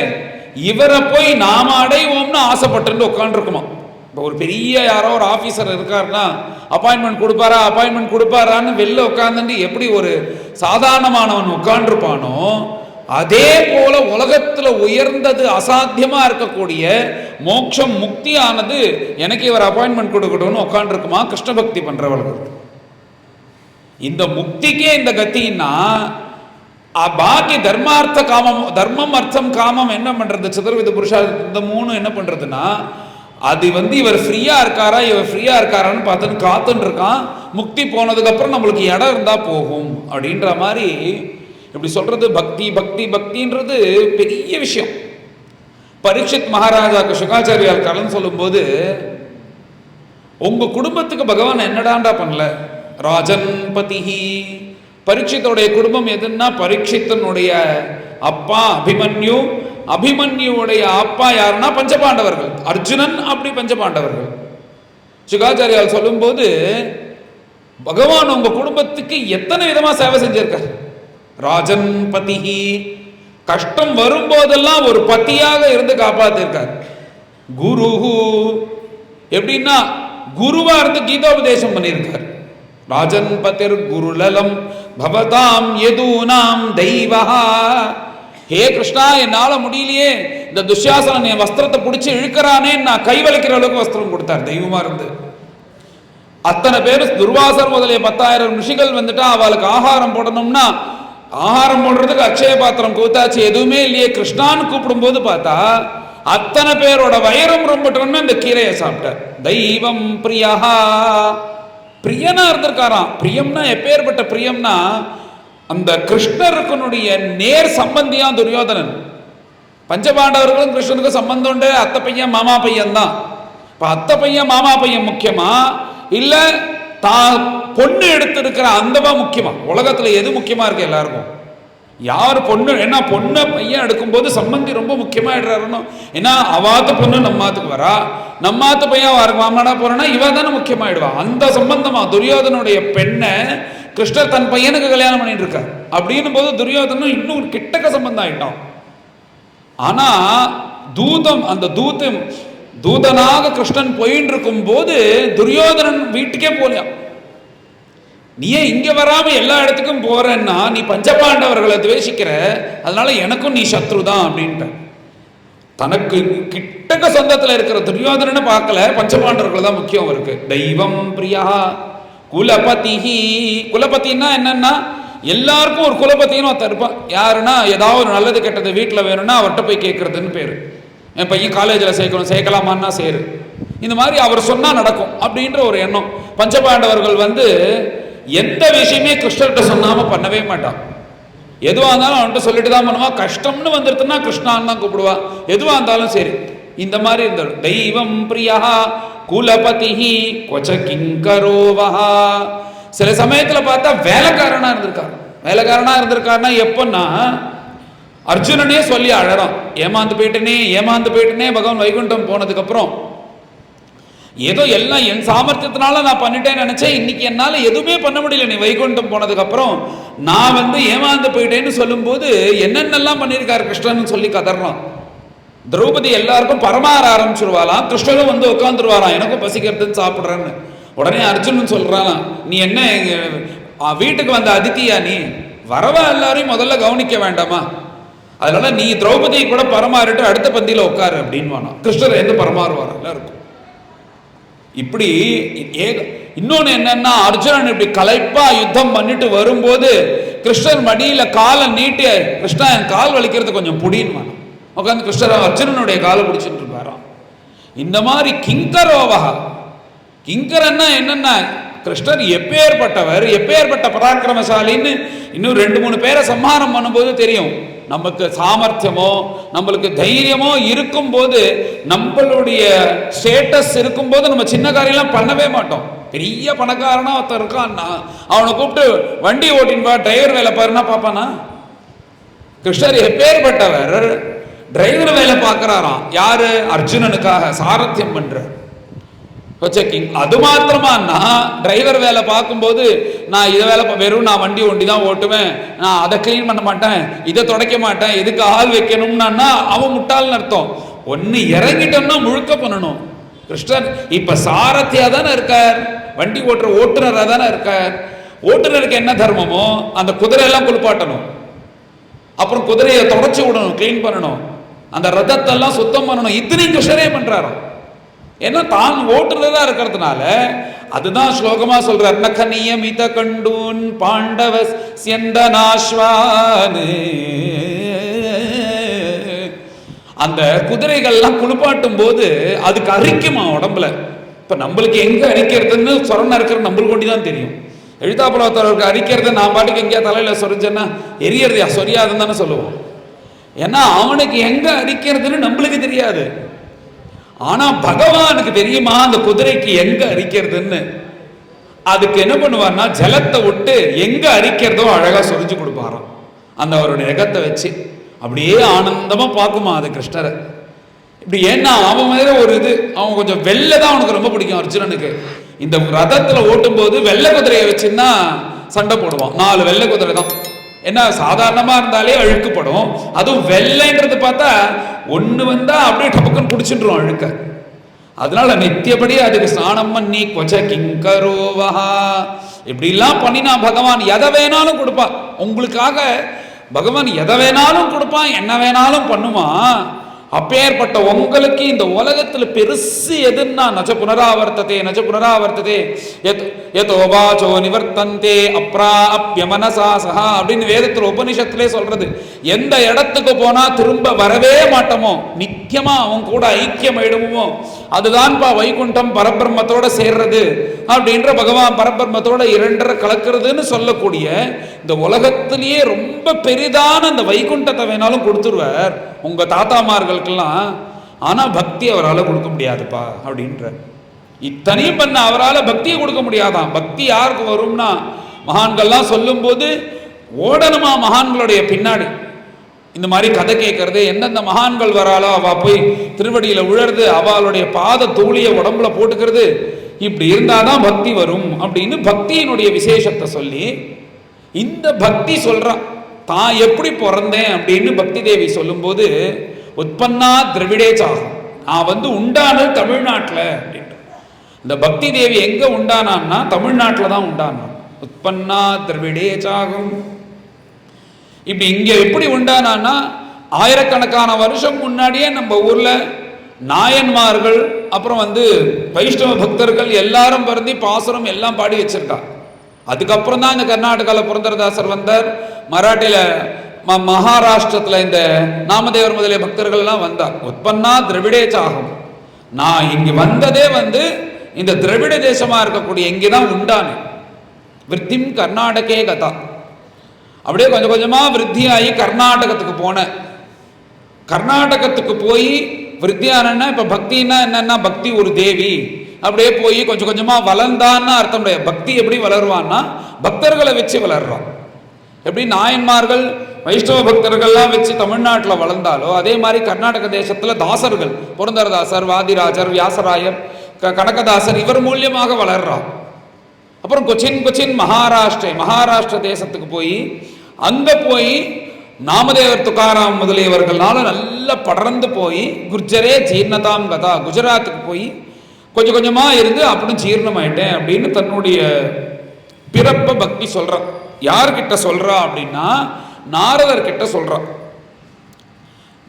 இவரை போய் நாம அடைவோம்னு ஆசைப்பட்டு உட்காந்துருக்குமா. இப்போ ஒரு பெரிய யாரோ ஒரு ஆஃபீஸர் இருக்காருன்னா அப்பாயின்மெண்ட் கொடுப்பாரான்னு வெளில உட்காந்துட்டு எப்படி ஒரு சாதாரணமானவன் உட்காண்டிருப்பானோ, அதே போல உலகத்துல உயர்ந்தது அசாத்தியமா இருக்கக்கூடிய மோட்சம், முக்தி ஆனது எனக்கு இவர் அப்பாயின்மெண்ட் கொடுக்கணும்னு உட்காந்துருக்குமா கிருஷ்ண பக்தி பண்றவர்களுக்கு. இந்த முக்திக்கே இந்த கத்தின்னா பாக்கி தர்மார்த்த காமம், தர்மம் அர்த்தம் காமம் என்ன பண்றது, சதுர்வித புருஷா இந்த 3 என்ன பண்றதுன்னா, அது வந்து இவர் ஃப்ரீயா இருக்காரா இவர் ஃப்ரீயா இருக்காரான்னு பார்த்துன்னு காத்துன்னு இருக்கான். முக்தி போனதுக்கு அப்புறம் நம்மளுக்கு இடம் இருந்தா போகும் அப்படின்ற மாதிரி இப்படி சொல்றது. பக்தி பக்தி பக்தின்றது பெரிய விஷயம். பரீட்சித் மகாராஜாக்கு சுகாச்சாரியால் கலந்து சொல்லும்போது, உங்க குடும்பத்துக்கு பகவான் என்னடாண்டா பண்ணல, ராஜன் பதிஹி. பரீட்சித்தோடைய குடும்பம் எதுன்னா, பரீட்சித்தனுடைய அப்பா அபிமன்யு, அபிமன்யுடைய அப்பா யாருன்னா பஞ்சபாண்டவர்கள். அர்ஜுனன் அப்படி பஞ்சபாண்டவர்கள். சுகாச்சாரியால் சொல்லும்போது பகவான் உங்க குடும்பத்துக்கு எத்தனை விதமா சேவை செஞ்சிருக்கார். ராஜன் பதிஹி, கஷ்டம் வரும்போதெல்லாம் ஒரு பத்தியாக இருந்து காப்பாத்திருக்கார். குருஹு, எப்படின்னா குருவா இருந்து கீதோபதேசம் பண்ணியிருக்கார். ராஜன் பதிர் குருலலம் பவதாம் யதூனாம் தெய்வஹா. ஹே கிருஷ்ணா, என்னால முடியலையே, இந்த துஷ்யாசனன் என் வஸ்திரத்தை பிடிச்சி இழுக்கிறானே, நான் கை வலிக்கிற அளவுக்கு வஸ்திரம் கொடுத்தார் தெய்வமா இருந்து. அத்தனை பேர் துர்வாசர் முதலிய 10,000 ரிஷிகள் வந்துட்டா அவளுக்கு ஆகாரம் போடணும்னா ஆகாரம் போடுறதுக்கு அக்ஷய பாத்திரம் கூத்தாச்சு, எதுவுமே இல்லையே. கிருஷ்ணான்னு கூப்பிடும் போது பார்த்தா அத்தனை பேரோட வயிறும் ரொம்பட்டோன்னு இந்த கீரையை சாப்பிட்டார். தெய்வம் பிரியா, பிரியனா இருந்திருக்காராம். பிரியம்னா எப்பேற்பட்ட பிரியம்னா, அந்த கிருஷ்ணருக்குனுடைய நேர் சம்பந்தியா துரியோதனன். பஞ்சபாண்டவர்களும் கிருஷ்ணனுக்கு சம்பந்தம் உண்டு. அத்தை பையன் மாமா பையன் தான். இப்ப அத்தை பையன் மாமா பையன் முக்கியமா இல்ல தான் பொண்ணு எடுத்திருக்கிற அந்தவா முக்கியமா? உலகத்துல எது முக்கியமா இருக்கு எல்லாருக்கும்? யார் பொண்ணு, ஏன்னா பொண்ணை பையன் எடுக்கும்போது சம்பந்தி ரொம்ப முக்கியமாயிடுறாருன்னு. ஏன்னா அவாத்து பொண்ணு நம்மாத்துக்கு வரா, நம்மாத்து பையன் அவருக்கு மாமனா போறேன்னா இவ தானே முக்கியமாயிடுவா. அந்த சம்பந்தமா துரியோதனுடைய பெண்ணை கிருஷ்ணர் தன் பையனுக்கு கல்யாணம் பண்ணிட்டு இருக்கார். அப்படின்னும் போது துரியோதனும் இன்னும் கிட்டக்க சம்பந்தம் ஆயிட்டான். ஆனா தூதம், அந்த தூதனாக கிருஷ்ணன் போயின்னு இருக்கும் போது துரியோதனன் வீட்டுக்கே போலியா. நீ இங்க வராம எல்லா இடத்துக்கும் போறன்னா நீ பஞ்சபாண்டவர்களை துவேஷிக்கிற, அதனால எனக்கும் நீ சத்ரு தான் அப்படின்ட்ட. தனக்கு கிட்டக்க சொந்தத்துல இருக்கிற துரியோதனனை பார்க்கல, பஞ்சபாண்டவர்கள் தான் முக்கியம் அவருக்கு. தெய்வம் பிரியா குலபதிஹி. குலபதினா என்னன்னா எல்லாருக்கும் ஒரு குலபத்தின்னு ஒருத்தர் இருப்பான். யாருன்னா ஏதாவது ஒரு நல்லது கெட்டது வீட்டில் வேணும்னா அவர்கிட்ட போய் கேட்கறதுன்னு பேரு. என் பையன் காலேஜில் சேர்க்கலாமான்னா சேரு, இந்த மாதிரி அவர் சொன்னா நடக்கும் அப்படின்ற ஒரு எண்ணம். பஞ்சபாண்டவர்கள் எந்த விஷயமே கிருஷ்ணர்கிட்ட சொன்னாம பண்ணவே மாட்டான். எதுவா இருந்தாலும் அவன்கிட்ட சொல்லிட்டு தான் பண்ணுவான். கஷ்டம்னு வந்துருத்துன்னா கிருஷ்ணான்னு தான் கூப்பிடுவா. எதுவா இருந்தாலும் சரி. இந்த மாதிரி இருந்தாலும் தெய்வம் பிரியா குலபதிஹி கொச்ச கிங்கரோவஹா. சில சமயத்துல பார்த்தா வேலைக்காரனா இருந்திருக்காருன்னா எப்பன்னா அர்ஜுனனே சொல்லி அழறான், ஏமாந்து போயிட்டனே பகவான் வைகுண்டம் போனதுக்கு அப்புறம். ஏதோ எல்லாம் என் சாமர்த்தியத்தினால நான் பண்ணிட்டேன்னு நினைச்சேன், இன்னைக்கு என்னால எதுவுமே பண்ண முடியல. நீ வைகுண்டம் போனதுக்கு அப்புறம் நான் ஏமாந்து போயிட்டேன்னு சொல்லும் போது என்னென்னலாம் பண்ணியிருக்காரு கிருஷ்ணன் சொல்லி கதறான். திரௌபதி எல்லாருக்கும் பரமாற ஆரம்பிச்சிருவாளாம். கிருஷ்ணரும் உட்காந்துருவாராம், எனக்கும் பசிக்கிறதுன்னு சாப்பிட்றேன்னு. உடனே அர்ஜுனன் சொல்றான், நீ என்ன வீட்டுக்கு வந்த அதித்தியா, நீ வரவா எல்லாரையும் முதல்ல கவனிக்க வேண்டாமா? அதனால நீ திரௌபதியை கூட பரமாறிட்டு அடுத்த பந்தியில உட்காரு அப்படின்னு. கிருஷ்ணர் பரமாறுவார் எல்லாருக்கும். இப்படி இன்னொன்னு என்னன்னா, அர்ஜுனன் இப்படி களைப்பா யுத்தம் பண்ணிட்டு வரும்போது கிருஷ்ணர் மடியில காலை நீட்டி, கிருஷ்ணா என் கால் வலிக்கிறது கொஞ்சம் புடின்னு உட்காந்து கிருஷ்ணர் அர்ஜுனனுடைய காலை பிடிச்சிட்டு இருப்பாராம். இந்த மாதிரி கிங்கரோவஹா. கிங்கரன்னா என்னன்னா, கிருஷ்ணர் எப்பேற்பட்டவர், எப்பேற்பட்ட பராக்கிரமசாலின்னு இன்னும் 2-3 பேரை சம்ஹாரம் பண்ணும்போது தெரியும். நமக்கு சாமர்த்தியமோ நம்மளுக்கு தைரியமோ இருக்கும் போது, நம்மளுடைய ஸ்டேட்டஸ் இருக்கும் போது நம்ம சின்ன காரியம்லாம் பண்ணவே மாட்டோம். பெரிய பணக்காரனா ஒருத்தர் இருக்கான்னா அவனை கூப்பிட்டு வண்டி ஓட்டின்பா, டிரைவர் வேலை பாருன்னா பாப்பானா? கிருஷ்ணர் எப்பேற்பட்டவர், டிரைவர் வேலை பார்க்கிறாராம். யாரு? அர்ஜுனனுக்காக சாரத்தியம் பண்ற. அது மாத்திரமானா டிரைவர் வேலை பார்க்கும்போது நான் இதை வேலை வெறும் நான் வண்டி ஒண்டி தான் ஓட்டுவேன், நான் அதை கிளீன் பண்ண மாட்டேன், இதை துடைக்க மாட்டேன், இதுக்கு ஆள் வைக்கணும்னா அவன் முட்டாள்னு அர்த்தம். ஒன்னு இறங்கிட்டோம்னா முழுக்க பண்ணணும். கிருஷ்ணன் இப்ப சாரத்தியா தானே இருக்கார், வண்டி ஓட்டுநரா தானே இருக்கார். ஓட்டுநருக்கு என்ன தர்மமோ அந்த குதிரையெல்லாம் குளிப்பாட்டணும், அப்புறம் குதிரையை தொடச்சி விடணும், கிளீன் பண்ணணும், அந்த ரதத்தெல்லாம் சுத்தம் பண்ணணும். இத்தனையும் கிருஷ்ணரே பண்றாரோ. ஏன்னா தான் ஓட்டுறதா இருக்கிறதுனால. அதுதான் ஸ்லோகமா சொல்றார், நகனியமித கண்டூன் பாண்டவ ஸ்யந்தனாஸ்வானு. அந்த குதிரைகள்லாம் குளிப்பாட்டும் போது அதுக்கு அரிக்குமா உடம்புல. இப்ப நம்மளுக்கு எங்க அரிக்கிறதுன்னு சொரண இருக்கிற நம்மளுக்கு கொண்டிதான் தெரியும். எழுத்தாப்புலவத்தவருக்கு அரிக்கிறது நான் பாட்டுக்கு எங்கேயா தலையில சொரிஞ்சேன்னா எரியறதையா சொரியாதுன்னு தானே சொல்லுவோம். ஏன்னா அவனுக்கு எங்க அரிக்கிறதுன்னு நம்மளுக்கு தெரியாது. ஆனா பகவானுக்கு தெரியுமா அந்த குதிரைக்கு எங்க அரிக்கிறதுன்னு. அதுக்கு என்ன பண்ணுவார்னா ஜலத்தை விட்டு எங்க அரிக்கிறதோ அழகா சொரிஞ்சு கொடுப்பாராம் அந்த அவருடைய நகத்தை வச்சு. அப்படியே ஆனந்தமா பார்க்குமா அது கிருஷ்ணரை. இப்படி ஏன்னா அவன் மேல ஒரு இது, அவன் கொஞ்சம் வெள்ளை தான் அவனுக்கு ரொம்ப பிடிக்கும் அர்ஜுனனுக்கு. இந்த ரதத்துல ஓட்டும் போது வெள்ளை குதிரையை வச்சுன்னா சண்டை போடுவான். 4 வெள்ளை குதிரை தான். ஏன்னா சாதாரணமா இருந்தாலே அழுக்குப்படும், அதுவும் வெள்ளைன்றது பார்த்தா ஒண்ணு வந்தா அப்படியே டபக்குன்னு குடிச்சுட்டுரும் அழுக்க. அதனால நித்தியபடி அதுக்கு ஸ்நானம் பண்ணி கொச்ச கிங்கரோவஹா இப்படிலாம் பண்ணினா பகவான் எதை வேணாலும் கொடுப்பான் உங்களுக்காக. பகவான் எதை வேணாலும் கொடுப்பான், என்ன வேணாலும் பண்ணுவான். அப்பேற்பட்ட உங்களுக்கு இந்த உலகத்துல பெருசு எதுன்னா நச்ச புனராவர்த்ததே நச்ச புனராவர்த்ததே யதோவாசோ நிவர்த்தந்தே அப்ராப்யமனசா சஹா அப்படின்னு வேதத்துல உபனிஷத்திலே சொல்றது. எந்த இடத்துக்கு போனா திரும்ப வரவே மாட்டோமோ, நித்தியமா அவன் கூட ஐக்கியம் ஆயிடுமோ, அதுதான்ப்பா வைகுண்டம் பரபிரம்மத்தோட சேர்றது அப்படின்ற பகவான் பரபிரம்மத்தோட இரண்டரை கலக்கிறதுன்னு சொல்லக்கூடிய இந்த உலகத்திலேயே ரொம்ப பெரிதான இந்த வைகுண்டத்தை வேணாலும் கொடுத்துருவார் உங்க தாத்தாமார்களுக்கெல்லாம். ஆனா பக்தி அவரால் கொடுக்க முடியாதுப்பா அப்படின்ற. இத்தனையும் பண்ண அவரால் பக்தியை கொடுக்க முடியாதான். பக்தி யாருக்கு வரும்னா மகான்கள்லாம் சொல்லும் போது ஓடணுமா மகான்களுடைய பின்னாடி. இந்த மாதிரி கதை கேட்கறது, எந்தெந்த மகான்கள் வராளோ அவ போய் திருவடியில உழறது, அவளுடைய பாத தூளிய உடம்புல போட்டுக்கிறது, இப்படி இருந்தாதான் பக்தி வரும் அப்படின்னு பக்தியினுடைய விசேஷத்தை சொல்லி இந்த பக்தி சொல்றான். தான் எப்படி பிறந்தேன் அப்படின்னு பக்தி தேவி சொல்லும் போது உற்பன்னா திரவிடே சாகும், நான் உண்டானது தமிழ்நாட்டில் அப்படின்ட்டு. இந்த பக்தி தேவி எங்க உண்டானான்னா தமிழ்நாட்டில் தான் உண்டானான். உற்பன்னா திரவிடே சாகும். இப்படி இங்க எப்படி உண்டானான்னா ஆயிரக்கணக்கான வருஷம் முன்னாடியே நம்ம ஊர்ல நாயன்மார்கள் அப்புறம் வைஷ்ணவ பக்தர்கள் எல்லாரும் பிறந்தி பாசுரம் எல்லாம் பாடி வச்சிருக்கா. அதுக்கப்புறம் தான் இந்த கர்நாடகாவில் புரந்தரதாசர் வந்தார், மராட்டியில மகாராஷ்டிரத்தில் இந்த நாமதேவர் முதலிய பக்தர்கள் எல்லாம் வந்தார். உற்பன்னா திரவிடே சாகும், நான் இங்க வந்ததே இந்த திரவிட தேசமா இருக்கக்கூடிய இங்கேதான் உண்டானே. விருத்திம் கர்நாடகே கதா. அப்படியே கொஞ்சம் கொஞ்சமா விருத்தியாகி கர்நாடகத்துக்கு போனேன். கர்நாடகத்துக்கு போய் விருத்தியானா இப்ப பக்தின்னா என்னன்னா பக்தி ஒரு தேவி. அப்படியே போய் கொஞ்சம் கொஞ்சமா வளர்ந்தான்னு அர்த்தம் கிடையாது. பக்தி எப்படி வளருவான்னா பக்தர்களை வச்சு வளர்றான். எப்படி நாயன்மார்கள் வைஷ்ணவ பக்தர்கள்லாம் வச்சு தமிழ்நாட்டில் வளர்ந்தாலோ அதே மாதிரி கர்நாடக தேசத்துல தாசர்கள், புரந்தரதாசர், வாதிராஜர், வியாசராயர், கனகதாசர் இவர் மூலியமாக வளர்றான். அப்புறம் கொச்சின் மகாராஷ்டிர தேசத்துக்கு போய் அங்க போய் நாமதேவர் துக்காராம் முதலியவர்களால நல்லா படர்ந்து போய் குர்ஜரே ஜீர்ணதாம் கதா, குஜராத்துக்கு போய் கொஞ்சம் கொஞ்சமா இருந்து அப்படின்னு ஜீர்ணமாயிட்டேன் அப்படின்னு தன்னுடைய பிறப்ப பக்தி சொல்றான். யார்கிட்ட சொல்றா அப்படின்னா நாரதர் கிட்ட சொல்றான்.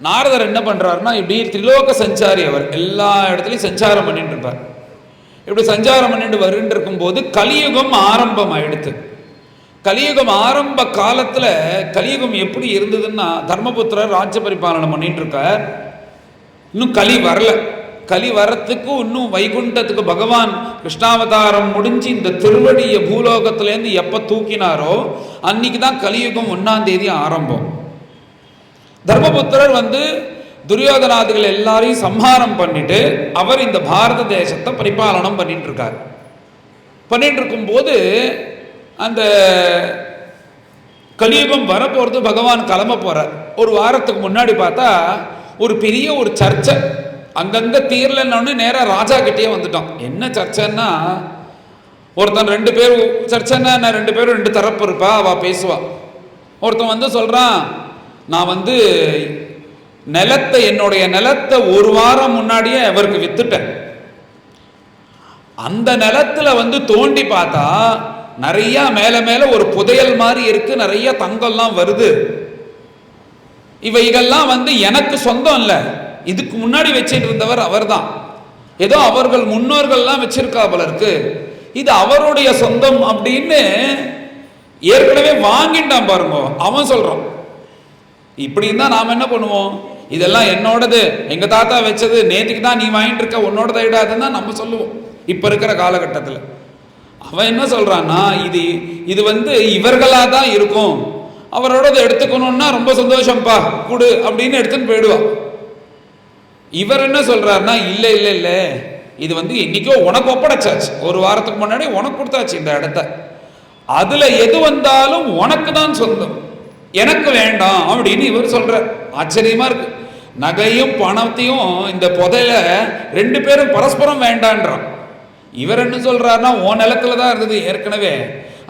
நாரதர் என்ன பண்றாருன்னா இப்படி திரிலோக சஞ்சாரி, அவர் எல்லா இடத்துலையும் சஞ்சாரம் பண்ணிட்டு இருப்பார். இப்படி சஞ்சாரம் பண்ணிட்டு வருன்னு இருக்கும்போது கலியுகம் ஆரம்பம் ஆயிடுத்து. கலியுகம் ஆரம்ப காலத்துல கலியுகம் எப்படி இருந்ததுன்னா தர்மபுத்திரர் ராஜ்ய பரிபாலனம் பண்ணிட்டு இருக்கார். இன்னும் கலி வரல. கலி வரத்துக்கு இன்னும் வைகுண்டத்துக்கு பகவான் கிருஷ்ணாவதாரம் முடிஞ்சு இந்த திருவடிய பூலோகத்திலேருந்து எப்ப தூக்கினாரோ அன்னைக்கு தான் கலியுகம் 1ஆம் தேதி ஆரம்பம். தர்மபுத்திரர் துரியோதனாதிகள் எல்லாரையும் சம்ஹாரம் பண்ணிட்டு அவர் இந்த பாரத தேசத்தை பரிபாலனம் பண்ணிட்டு இருக்கார். பண்ணிட்டு இருக்கும் போது அந்த கலியுகம் வரப்போறது, பகவான் கிளம்ப போறார். ஒரு வாரத்துக்கு முன்னாடி பார்த்தா ஒரு பெரிய ஒரு சர்ச்சை அங்கங்க தீரலன்னு நேராக ராஜா கிட்டே வந்துட்டான். என்ன சர்ச்சைன்னா ஒருத்தன் 2 பேர் சர்ச்சைன்னா 2 பேரும் 2 தரப்பு இருப்பா, அவ பேசுவா. ஒருத்தன் சொல்றான், நான் நிலத்தை என்னுடைய நிலத்தை ஒரு வாரம் முன்னாடியே அவருக்கு வித்துட்டேன். அந்த நிலத்துல தோண்டி பார்த்தா நிறைய மேல மேல ஒரு புதையல் மாதிரி இருக்கு, நிறைய தங்கம்லாம் வருது. இவைகள்லாம் எனக்கு சொந்தம் இல்லை, இதுக்கு முன்னாடி வச்சிட்டு இருந்தவர் அவர் தான். ஏதோ அவர்கள் முன்னோர்கள்லாம் வச்சிருக்கா போல இருக்கு, இது அவருடைய சொந்தம் அப்படின்னு ஏற்கனவே வாங்கிட்டான் பாருங்க. அவன் சொல்றான். இப்படி இருந்தா நாம என்ன பண்ணுவோம், இதெல்லாம் என்னோடது, எங்க தாத்தா வச்சது, நேற்றுக்கு தான் நீ வாங்கிட்டு இருக்க, உன்னோட தைடாதுன்னு தான் நம்ம சொல்லுவோம் இப்ப இருக்கிற காலகட்டத்தில். அவன் என்ன சொல்றான்னா இது இவர்களா தான் இருக்கும், அவரோட எடுத்துக்கணும்னா ரொம்ப சந்தோஷம்ப்பா கொடு அப்படின்னு எடுத்துன்னு போயிடுவான். இவர் என்ன சொல்றாருன்னா இல்ல இல்ல இல்ல, இது இன்னைக்கோ உனக்கு ஒப்படைச்சாச்சு, ஒரு வாரத்துக்கு முன்னாடி உனக்கு கொடுத்தாச்சு இந்த இடத்த, அதுல எது வந்தாலும் உனக்கு தான் சொந்தம், எனக்கு வேண்டாம் அப்படின்னு இவர் சொல்றார். ஆச்சரியமா இருக்கு. நகையும் பணத்தையும் இந்த புதையில 2 பேரும் பரஸ்பரம் வேண்டான்றான். இவர் என்ன சொல்றாருன்னா, உன் நிலத்துல தான் இருந்தது ஏற்கனவே,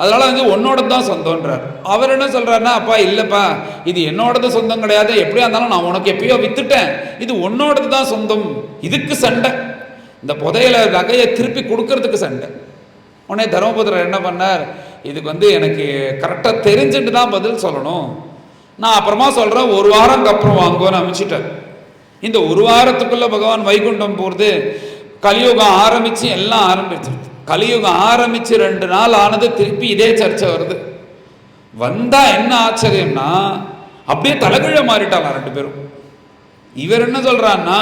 அதனால வந்து உன்னோட தான் சொந்தம்ன்றார். அவர் என்ன சொல்றாருன்னா, அப்பா இல்லப்பா, இது என்னோடது சொந்தம் கிடையாது, எப்படியா இருந்தாலும் நான் உனக்கு எப்பயோ வித்துட்டேன், இது உன்னோடது தான் சொந்தம். இதுக்கு சண்டை, இந்த புதையில நகையை திருப்பி கொடுக்கறதுக்கு சண்டை. உடனே தர்மபுத்திரர் என்ன பண்ணார், இதுக்கு வந்து எனக்கு கரெக்டாக தெரிஞ்சுட்டு தான் பதில் சொல்லணும், நான் அப்புறமா சொல்கிறேன், 1 வாரத்துக்கு அப்புறம் வாங்குவோன்னு அமைச்சிட்டார். இந்த 1 வாரத்துக்குள்ளே பகவான் வைகுண்டம் போகிறது, கலியுகம் ஆரம்பித்து எல்லாம் ஆரம்பிச்சிருது. கலியுகம் ஆரம்பித்து 2 நாள் ஆனது, திருப்பி இதே சர்ச்சை வருது. வந்தால் என்ன ஆச்சரியம்னா, அப்படியே தலைகீழ மாறிட்டாங்க 2 பேரும். இவர் என்ன சொல்கிறான்னா,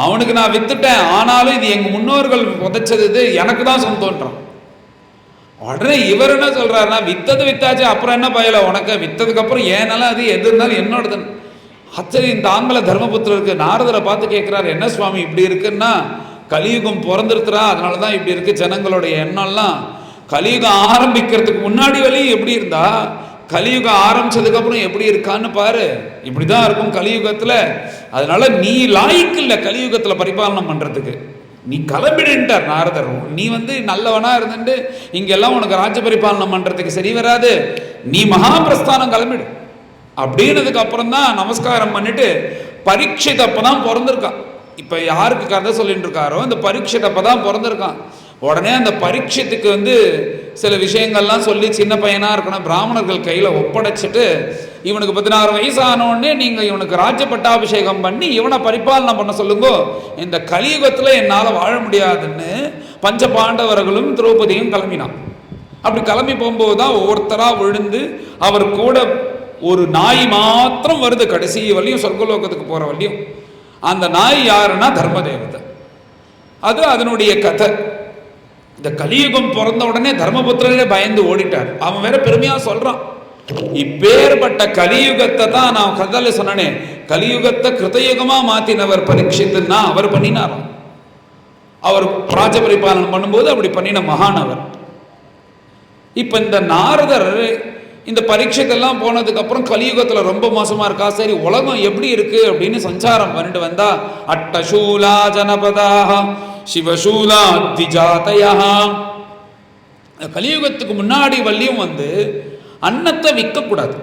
அவனுக்கு நான் வித்துட்டேன், ஆனாலும் இது எங்கள் முன்னோர்கள் புதைச்சது, இது எனக்கு தான் சொந்தம்ன்றான். உடனே இவர் என்ன சொல்றாருன்னா, வித்தது வித்தாச்சு, அப்புறம் என்ன பயல உனக்கு, வித்ததுக்கு அப்புறம் ஏனாலும் அது எது இருந்தாலும் என்னோடது. ஆச்சரியம் தாங்கல தர்மபுத்திரருக்கு. நாரதரை பார்த்து கேட்கிறாரு, என்ன சுவாமி இப்படி இருக்குன்னா, கலியுகம் பிறந்திருக்கிறா, அதனால தான் இப்படி இருக்கு ஜனங்களுடைய எண்ணம்லாம். கலியுகம் ஆரம்பிக்கிறதுக்கு முன்னாடி வழி எப்படி இருந்தா, கலியுகம் ஆரம்பிச்சதுக்கு அப்புறம் எப்படி இருக்கான்னு பாரு, இப்படிதான் இருக்கும் கலியுகத்துல. அதனால நீ லாய்க்கு இல்லை கலியுகத்துல பரிபாலனம் பண்றதுக்கு, நீ கிளம்பிடுன்ட்டார் நாரதர். நீ வந்து நல்லவனா இருந்துட்டு இங்கெல்லாம் உனக்கு ராஜ்ய பரிபாலனம் பண்றதுக்கு சரி வராது, நீ மகாபிரஸ்தானம் கிளம்பிடு அப்படின்னதுக்கு அப்புறம் தான் நமஸ்காரம் பண்ணிட்டு பரீட்சித் அப்பதான் பிறந்திருக்கான். இப்ப யாருக்கு கதை சொல்லிட்டு இருக்காரோ அந்த பரீட்சித் அப்பதான் பிறந்திருக்கான். உடனே அந்த பரீட்சத்துக்கு வந்து சில விஷயங்கள்லாம் சொல்லி, சின்ன பையனா இருக்கணும், பிராமணர்கள் கையில ஒப்படைச்சிட்டு, இவனுக்கு 16 வயசு ஆனோடனே நீங்க இவனுக்கு ராஜ்ய பட்டாபிஷேகம் பண்ணி இவனை பரிபாலனம் பண்ண சொல்லுங்க, இந்த கலியுகத்துல என்னால வாழ முடியாதுன்னு பஞ்ச பாண்டவர்களும் திரௌபதியும் கிளம்பினான். அப்படி கிளம்பி போகும்போது தான் ஒவ்வொருத்தரா விழுந்து, அவர் கூட ஒரு நாய் மாத்திரம் வருது கடைசி வரையும், சொர்க்கலோகத்துக்கு போற வரையும். அந்த நாய் யாருன்னா தர்மதேவதை. அது அதனுடைய கதை. இந்த கலியுகம் பிறந்த உடனே தர்மபுத்திரரே பயந்து ஓடிட்டார். அவன் வேற பெருமையா சொல்றான், இப்பேற்பட்ட கலியுகத்தை தான் நான் கதையில சொன்னனே, கலியுகத்தை கிருதயுகமா மாத்தினவர் பரீட்சித்துன்னா அவர் பண்ணினாராம். அவர் ராஜ பரிபாலனம் பண்ணும்போது அப்படி பண்ணின மகானவர். இப்ப இந்த நாரதர் இந்த பரீட்சைக்கெல்லாம் போனதுக்கு அப்புறம் கலியுகத்துல ரொம்ப மோசமா இருக்கா, சரி உலகம் எப்படி இருக்கு அப்படின்னு சஞ்சாரம் பண்ணிட்டு வந்தா, அட்டசூலா ஜனபதாக சிவசூலா திஜாதயா. கலியுகத்துக்கு முன்னாடி வள்ளியும் வந்து அன்னத்தை விற்கக்கூடாது,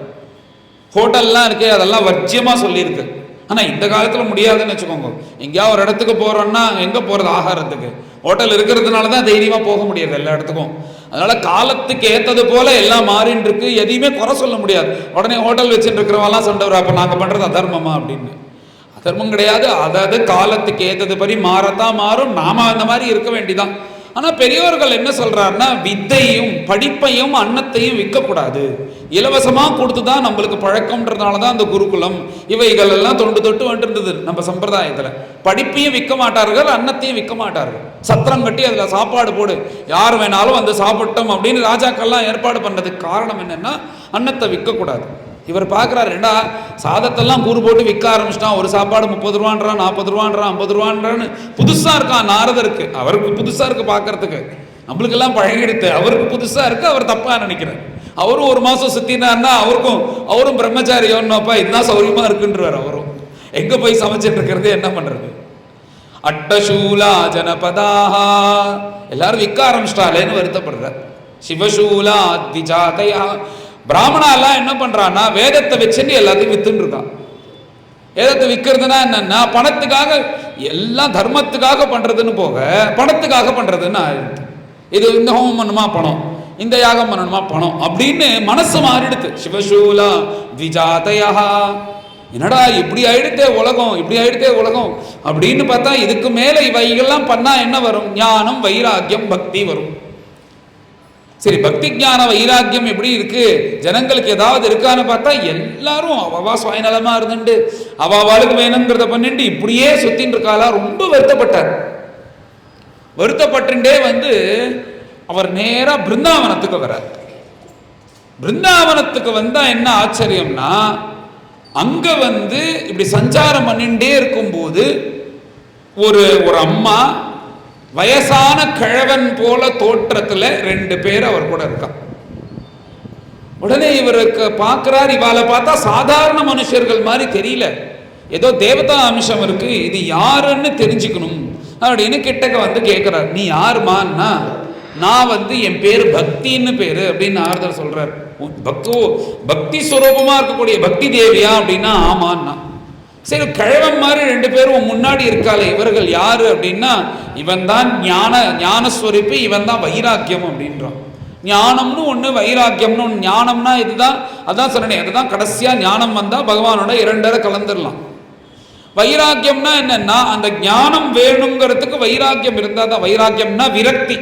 ஹோட்டல்லாம் இருக்கு அதெல்லாம் வர்ஜியமா சொல்லியிருக்கு. ஆனா இந்த காலத்துல முடியாதுன்னு வச்சுக்கோங்க. எங்கேயாவது ஒரு இடத்துக்கு போறோம்னா எங்க போறது, ஆகாரத்துக்கு ஹோட்டல் இருக்கிறதுனால தான் தைரியமா போக முடியாது எல்லா இடத்துக்கும். அதனால காலத்துக்கு ஏத்தது போல எல்லாம் மாறின்னு இருக்கு, எதையுமே குறை சொல்ல முடியாது. உடனே ஹோட்டல் வச்சுட்டு இருக்கிறவெல்லாம் சொன்னவர், அப்ப நாங்க பண்றது அதர்மமா அப்படின்னு. அதர்மம் கிடையாது, அதாவது காலத்துக்கு ஏத்தது படி மாறத்தான் மாறும், நாம அந்த மாதிரி இருக்க வேண்டிதான். ஆனா பெரியோர்கள் என்ன சொல்றாருன்னா, வித்தையும் படிப்பையும் அன்னத்தையும் விற்கக்கூடாது, இலவசமா கொடுத்துதான் நம்மளுக்கு பழக்கம்ன்றதுனால தான் அந்த குருகுலம் இவைகள் எல்லாம் தொண்டு தொட்டு வந்துட்டு இருந்தது நம்ம சம்பிரதாயத்துல. படிப்பையும் விற்க மாட்டார்கள், அன்னத்தையும் விற்க மாட்டார்கள். சத்திரம் கட்டி அதுல சாப்பாடு போடு, யார் வேணாலும் வந்து சாப்பிட்டோம் அப்படின்னு ராஜாக்கள்லாம் ஏற்பாடு பண்ணதுக்கு காரணம் என்னன்னா, அன்னத்தை விற்கக்கூடாது. இவர் பார்க்குறாரு, ரெண்டா சாதத்தெல்லாம் கூறு போட்டு விற்க ஆரம்பிச்சிட்டான், ஒரு சாப்பாடு 30 ரூபான்றான், 40 ரூபான்றான், 50 ரூபான்றான்னு புதுசா இருக்கான் நாரதருக்கு. அவருக்கு புதுசா இருக்கு பார்க்கறதுக்கு, நம்மளுக்கெல்லாம் பழகிடுத்து, அவருக்கு புதுசா இருக்கு, அவர் தப்பா நினைக்கிறார். அவரும் 1 மாசம் சுத்தினார்னா அவரும் பிரம்மச்சாரி யோன்னப்பா இதுதான் சௌரியமா இருக்குன்றார். அவரும் எங்க போய் சமைச்சிட்டு இருக்கிறது, என்ன பண்றது. அட்டசூலா ஜனபதாஹா, எல்லாரும் விற்க ஆரம்பிச்சிட்டாலேன்னு வருத்தப்படுறார். சிவசூலா திஜாதயா, பிராமணாலாம் என்ன பண்றான்னா வேதத்தை வச்சுட்டு எல்லாத்தையும் வித்துன்னு இருக்கான். வேதத்தை விற்கிறதுனா என்னன்னா பணத்துக்காக, எல்லாம் தர்மத்துக்காக பண்றதுன்னு போக பணத்துக்காக பண்றதுன்னு ஆயிடுது. இது இந்த ஹோமம் பண்ணணுமா பணம், இந்த யாகம் பண்ணணுமா பணம் அப்படின்னு மனசு மாறிடுது. சிவசூலா விஜாதயா, என்னடா இப்படி ஆயிடுத்தே உலகம், இப்படி ஆயிடுத்தே உலகம் அப்படின்னு பார்த்தா, இதுக்கு மேல இவைகள்லாம் பண்ணா என்ன வரும், ஞானம் வைராக்கியம் பக்தி வரும். சரி, பக்தி ஞான வைராக்கியம் எப்படி இருக்கு, ஜனங்களுக்கு ஏதாவது இருக்கான்னு பார்த்தா எல்லாரும் அவவா சுயநலமா இருந்துட்டு அவாளுக்கு வேணுங்கிறத பண்ணிட்டு இப்படியே சுத்தின்னு இருக்காளா. ரொம்ப வருத்தப்பட்டார். வருத்தப்பட்டுட்டே வந்து அவர் நேரா பிருந்தாவனத்துக்கு வர்றார். பிருந்தாவனத்துக்கு வந்தா என்ன ஆச்சரியம்னா, அங்க வந்து இப்படி சஞ்சாரம் பண்ணிட்டே இருக்கும்போது ஒரு அம்மா வயசான கிழவன் போல தோற்றத்துல 2 பேர் அவர் கூட இருக்கான். உடனே இவருக்கு பார்க்கிறார், இவாளை பார்த்தா சாதாரண மனுஷர்கள் மாதிரி தெரியல, ஏதோ தேவதா அம்சம் இருக்கு, இது யாருன்னு தெரிஞ்சுக்கணும் அப்படின்னு கிட்டக்க வந்து கேட்கிறார். நீ யாருமான்னா, நான் என் பேரு பக்தின்னு பேரு அப்படின்னு நாரதர் சொல்றார். பக்தி ஸ்வரூபமா இருக்கக்கூடிய பக்தி தேவியா அப்படின்னா ஆமான்னா. சரி, கிழவன் மாதிரி 2 பேரும் முன்னாடி இருக்காளே, இவர்கள் யாரு அப்படின்னா, இவன் தான் ஞானஸ்வரூபி, இவன் தான் வைராக்கியம் அப்படின்றான். ஞானம்னு ஒன்று, வைராக்கியம்னு ஒன்று. ஞானம்னா இதுதான், அதான் சொன்னேன், அதுதான் கடைசியா ஞானம் வந்தா பகவானோட 2 கலந்துடலாம். வைராக்கியம்னா என்னன்னா, அந்த ஞானம் வேணுங்கிறதுக்கு வைராக்கியம் இருந்தா தான். வைராக்கியம்னா விரக்தி,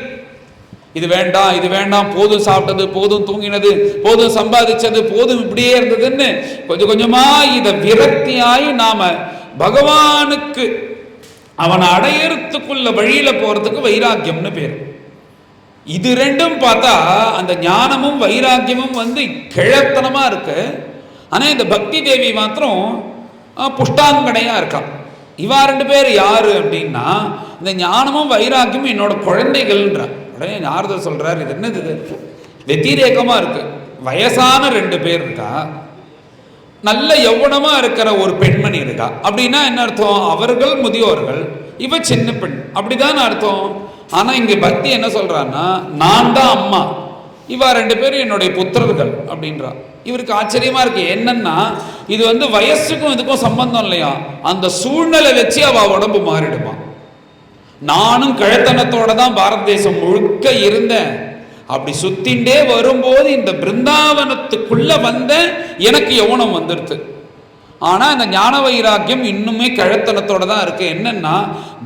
இது வேண்டாம் இது வேண்டாம், போதும் சாப்பிட்டது, போதும் தூங்கினது, போதும் சம்பாதிச்சது, போதும் இப்படியே இருந்ததுன்னு கொஞ்சம் கொஞ்சமா இதை விரக்தியாகி நாம பகவானுக்கு அவனை அடையறதுக்குள்ள வழியில போறதுக்கு வைராக்கியம்னு பேர். இது 2ம் பார்த்தா அந்த ஞானமும் வைராக்கியமும் கிழத்தனமா இருக்கு. ஆனா இந்த பக்தி தேவி மாத்திரம் புஷ்டாங்கனையா இருக்கா. இவா 2 பேர் யாரு அப்படின்னா, இந்த ஞானமும் வைராக்கியமும் என்னோட குழந்தைகள்ன்றார். உடனே நாரதர் சொல்றார், இது என்னது, வெத்திரேகமா இருக்கு. வயசான 2 பேர் இருக்கா, நல்ல யௌவனமா இருக்கிற ஒரு பெண்மணி இருக்கா. அப்படின்னா என்ன அர்த்தம்? அவர்கள் முதியோர்கள், இவ சின்ன பெண், அப்படிதான் அர்த்தம். ஆனா இங்க பக்தி என்ன சொல்றான்னா, நான் தான் அம்மா, இவா 2 பேரும் என்னுடைய புத்திரர்கள் அப்படின்றா. இவருக்கு ஆச்சரியமா இருக்கு. என்னன்னா, இது வயசுக்கும் இதுக்கும் சம்பந்தம் இல்லையா, அந்த சூழ்நிலை வச்சு அவ உடம்பு மாறிடுமா. நானும் கழத்தனத்தோட தான் பாரத தேசம் முழுக்க இருந்தேன். அப்படி சுத்திண்டே வரும்போது இந்த பிருந்தாவனத்துக்குள்ள எனக்கு யௌவனம் வந்துடுது. ஆனா இந்த ஞான வைராக்கியம் இன்னுமே கழத்தனத்தோட தான் இருக்கு. என்னன்னா,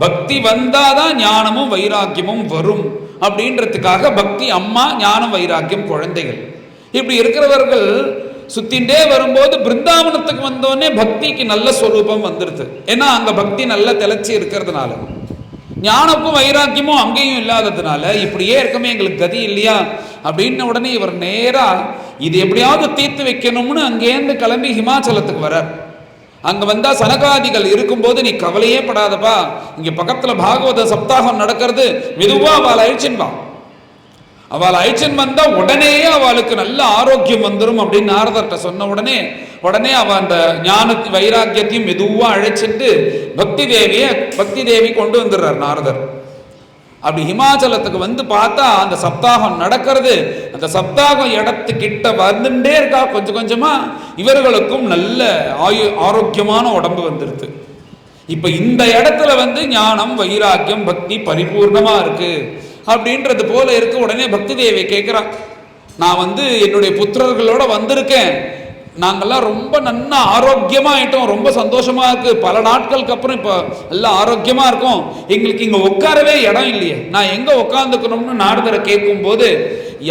பக்தி வந்தாதான் ஞானமும் வைராக்கியமும் வரும் அப்படின்றதுக்காக பக்தி அம்மா, ஞானம் வைராக்கியம் குழந்தைகள். இப்படி இருக்கிறவர்கள் சுத்திண்டே வரும்போது பிருந்தாவனத்துக்கு வந்தோடனே பக்திக்கு நல்ல ஸ்வரூபம் வந்துடுது. ஏன்னா அங்க பக்தி நல்ல திளைச்சி இருக்கிறதுனால, ஞானமும் வைராக்கியமும் அங்கேயும் இல்லாததுனால இப்படியே இருக்கமே, எங்களுக்கு கதி இல்லையா அப்படின்ன உடனே இவர் நேரா இது எப்படியாவது தீர்த்து வைக்கணும்னு அங்கேருந்து கிளம்பி ஹிமாச்சலத்துக்கு வரார். அங்க வந்தா சனகாதிகள் இருக்கும்போது, நீ கவலையே படாதப்பா, இங்க பக்கத்துல பாகவத சப்தாகம் நடக்கிறது, மெதுவா அவளை அழிச்சின்பா, அவளை அழிச்சன் வந்தா உடனேயே அவளுக்கு நல்ல ஆரோக்கியம் வந்துடும் அப்படின்னு நாரதர்கிட்ட சொன்ன உடனே அவ அந்த ஞான வைராக்கியத்தையும் மெதுவா அழைச்சிட்டு பக்தி தேவி கொண்டு வந்துடுறார் நாரதர். அப்படி ஹிமாச்சலத்துக்கு பார்த்தா அந்த சப்தாகம் நடக்கிறது. அந்த சப்தாகம் இடத்துக்கிட்ட வந்துட்டே இருக்கா. கொஞ்சம் கொஞ்சமா இவர்களுக்கும் நல்ல ஆரோக்கியமான உடம்பு வந்துருது. இப்ப இந்த இடத்துல ஞானம் வைராக்கியம் பக்தி பரிபூர்ணமா இருக்கு அப்படின்றது போல இருக்கு. உடனே பக்தி தேவி கேட்கிறான், நான் என்னுடைய புத்திரர்களோட வந்திருக்கேன், நாங்கள்லாம் ரொம்ப நன்னா ஆரோக்கியமா ஆயிட்டோம், ரொம்ப சந்தோஷமா இருக்கு, பல நாட்களுக்கு அப்புறம் இப்போ எல்லாம் ஆரோக்கியமா இருக்கும், எங்களுக்கு இங்க உட்காரவே இடம் இல்லையே, நான் எங்க உட்காந்துக்கணும்னு நாரதரை கேட்கும் போது,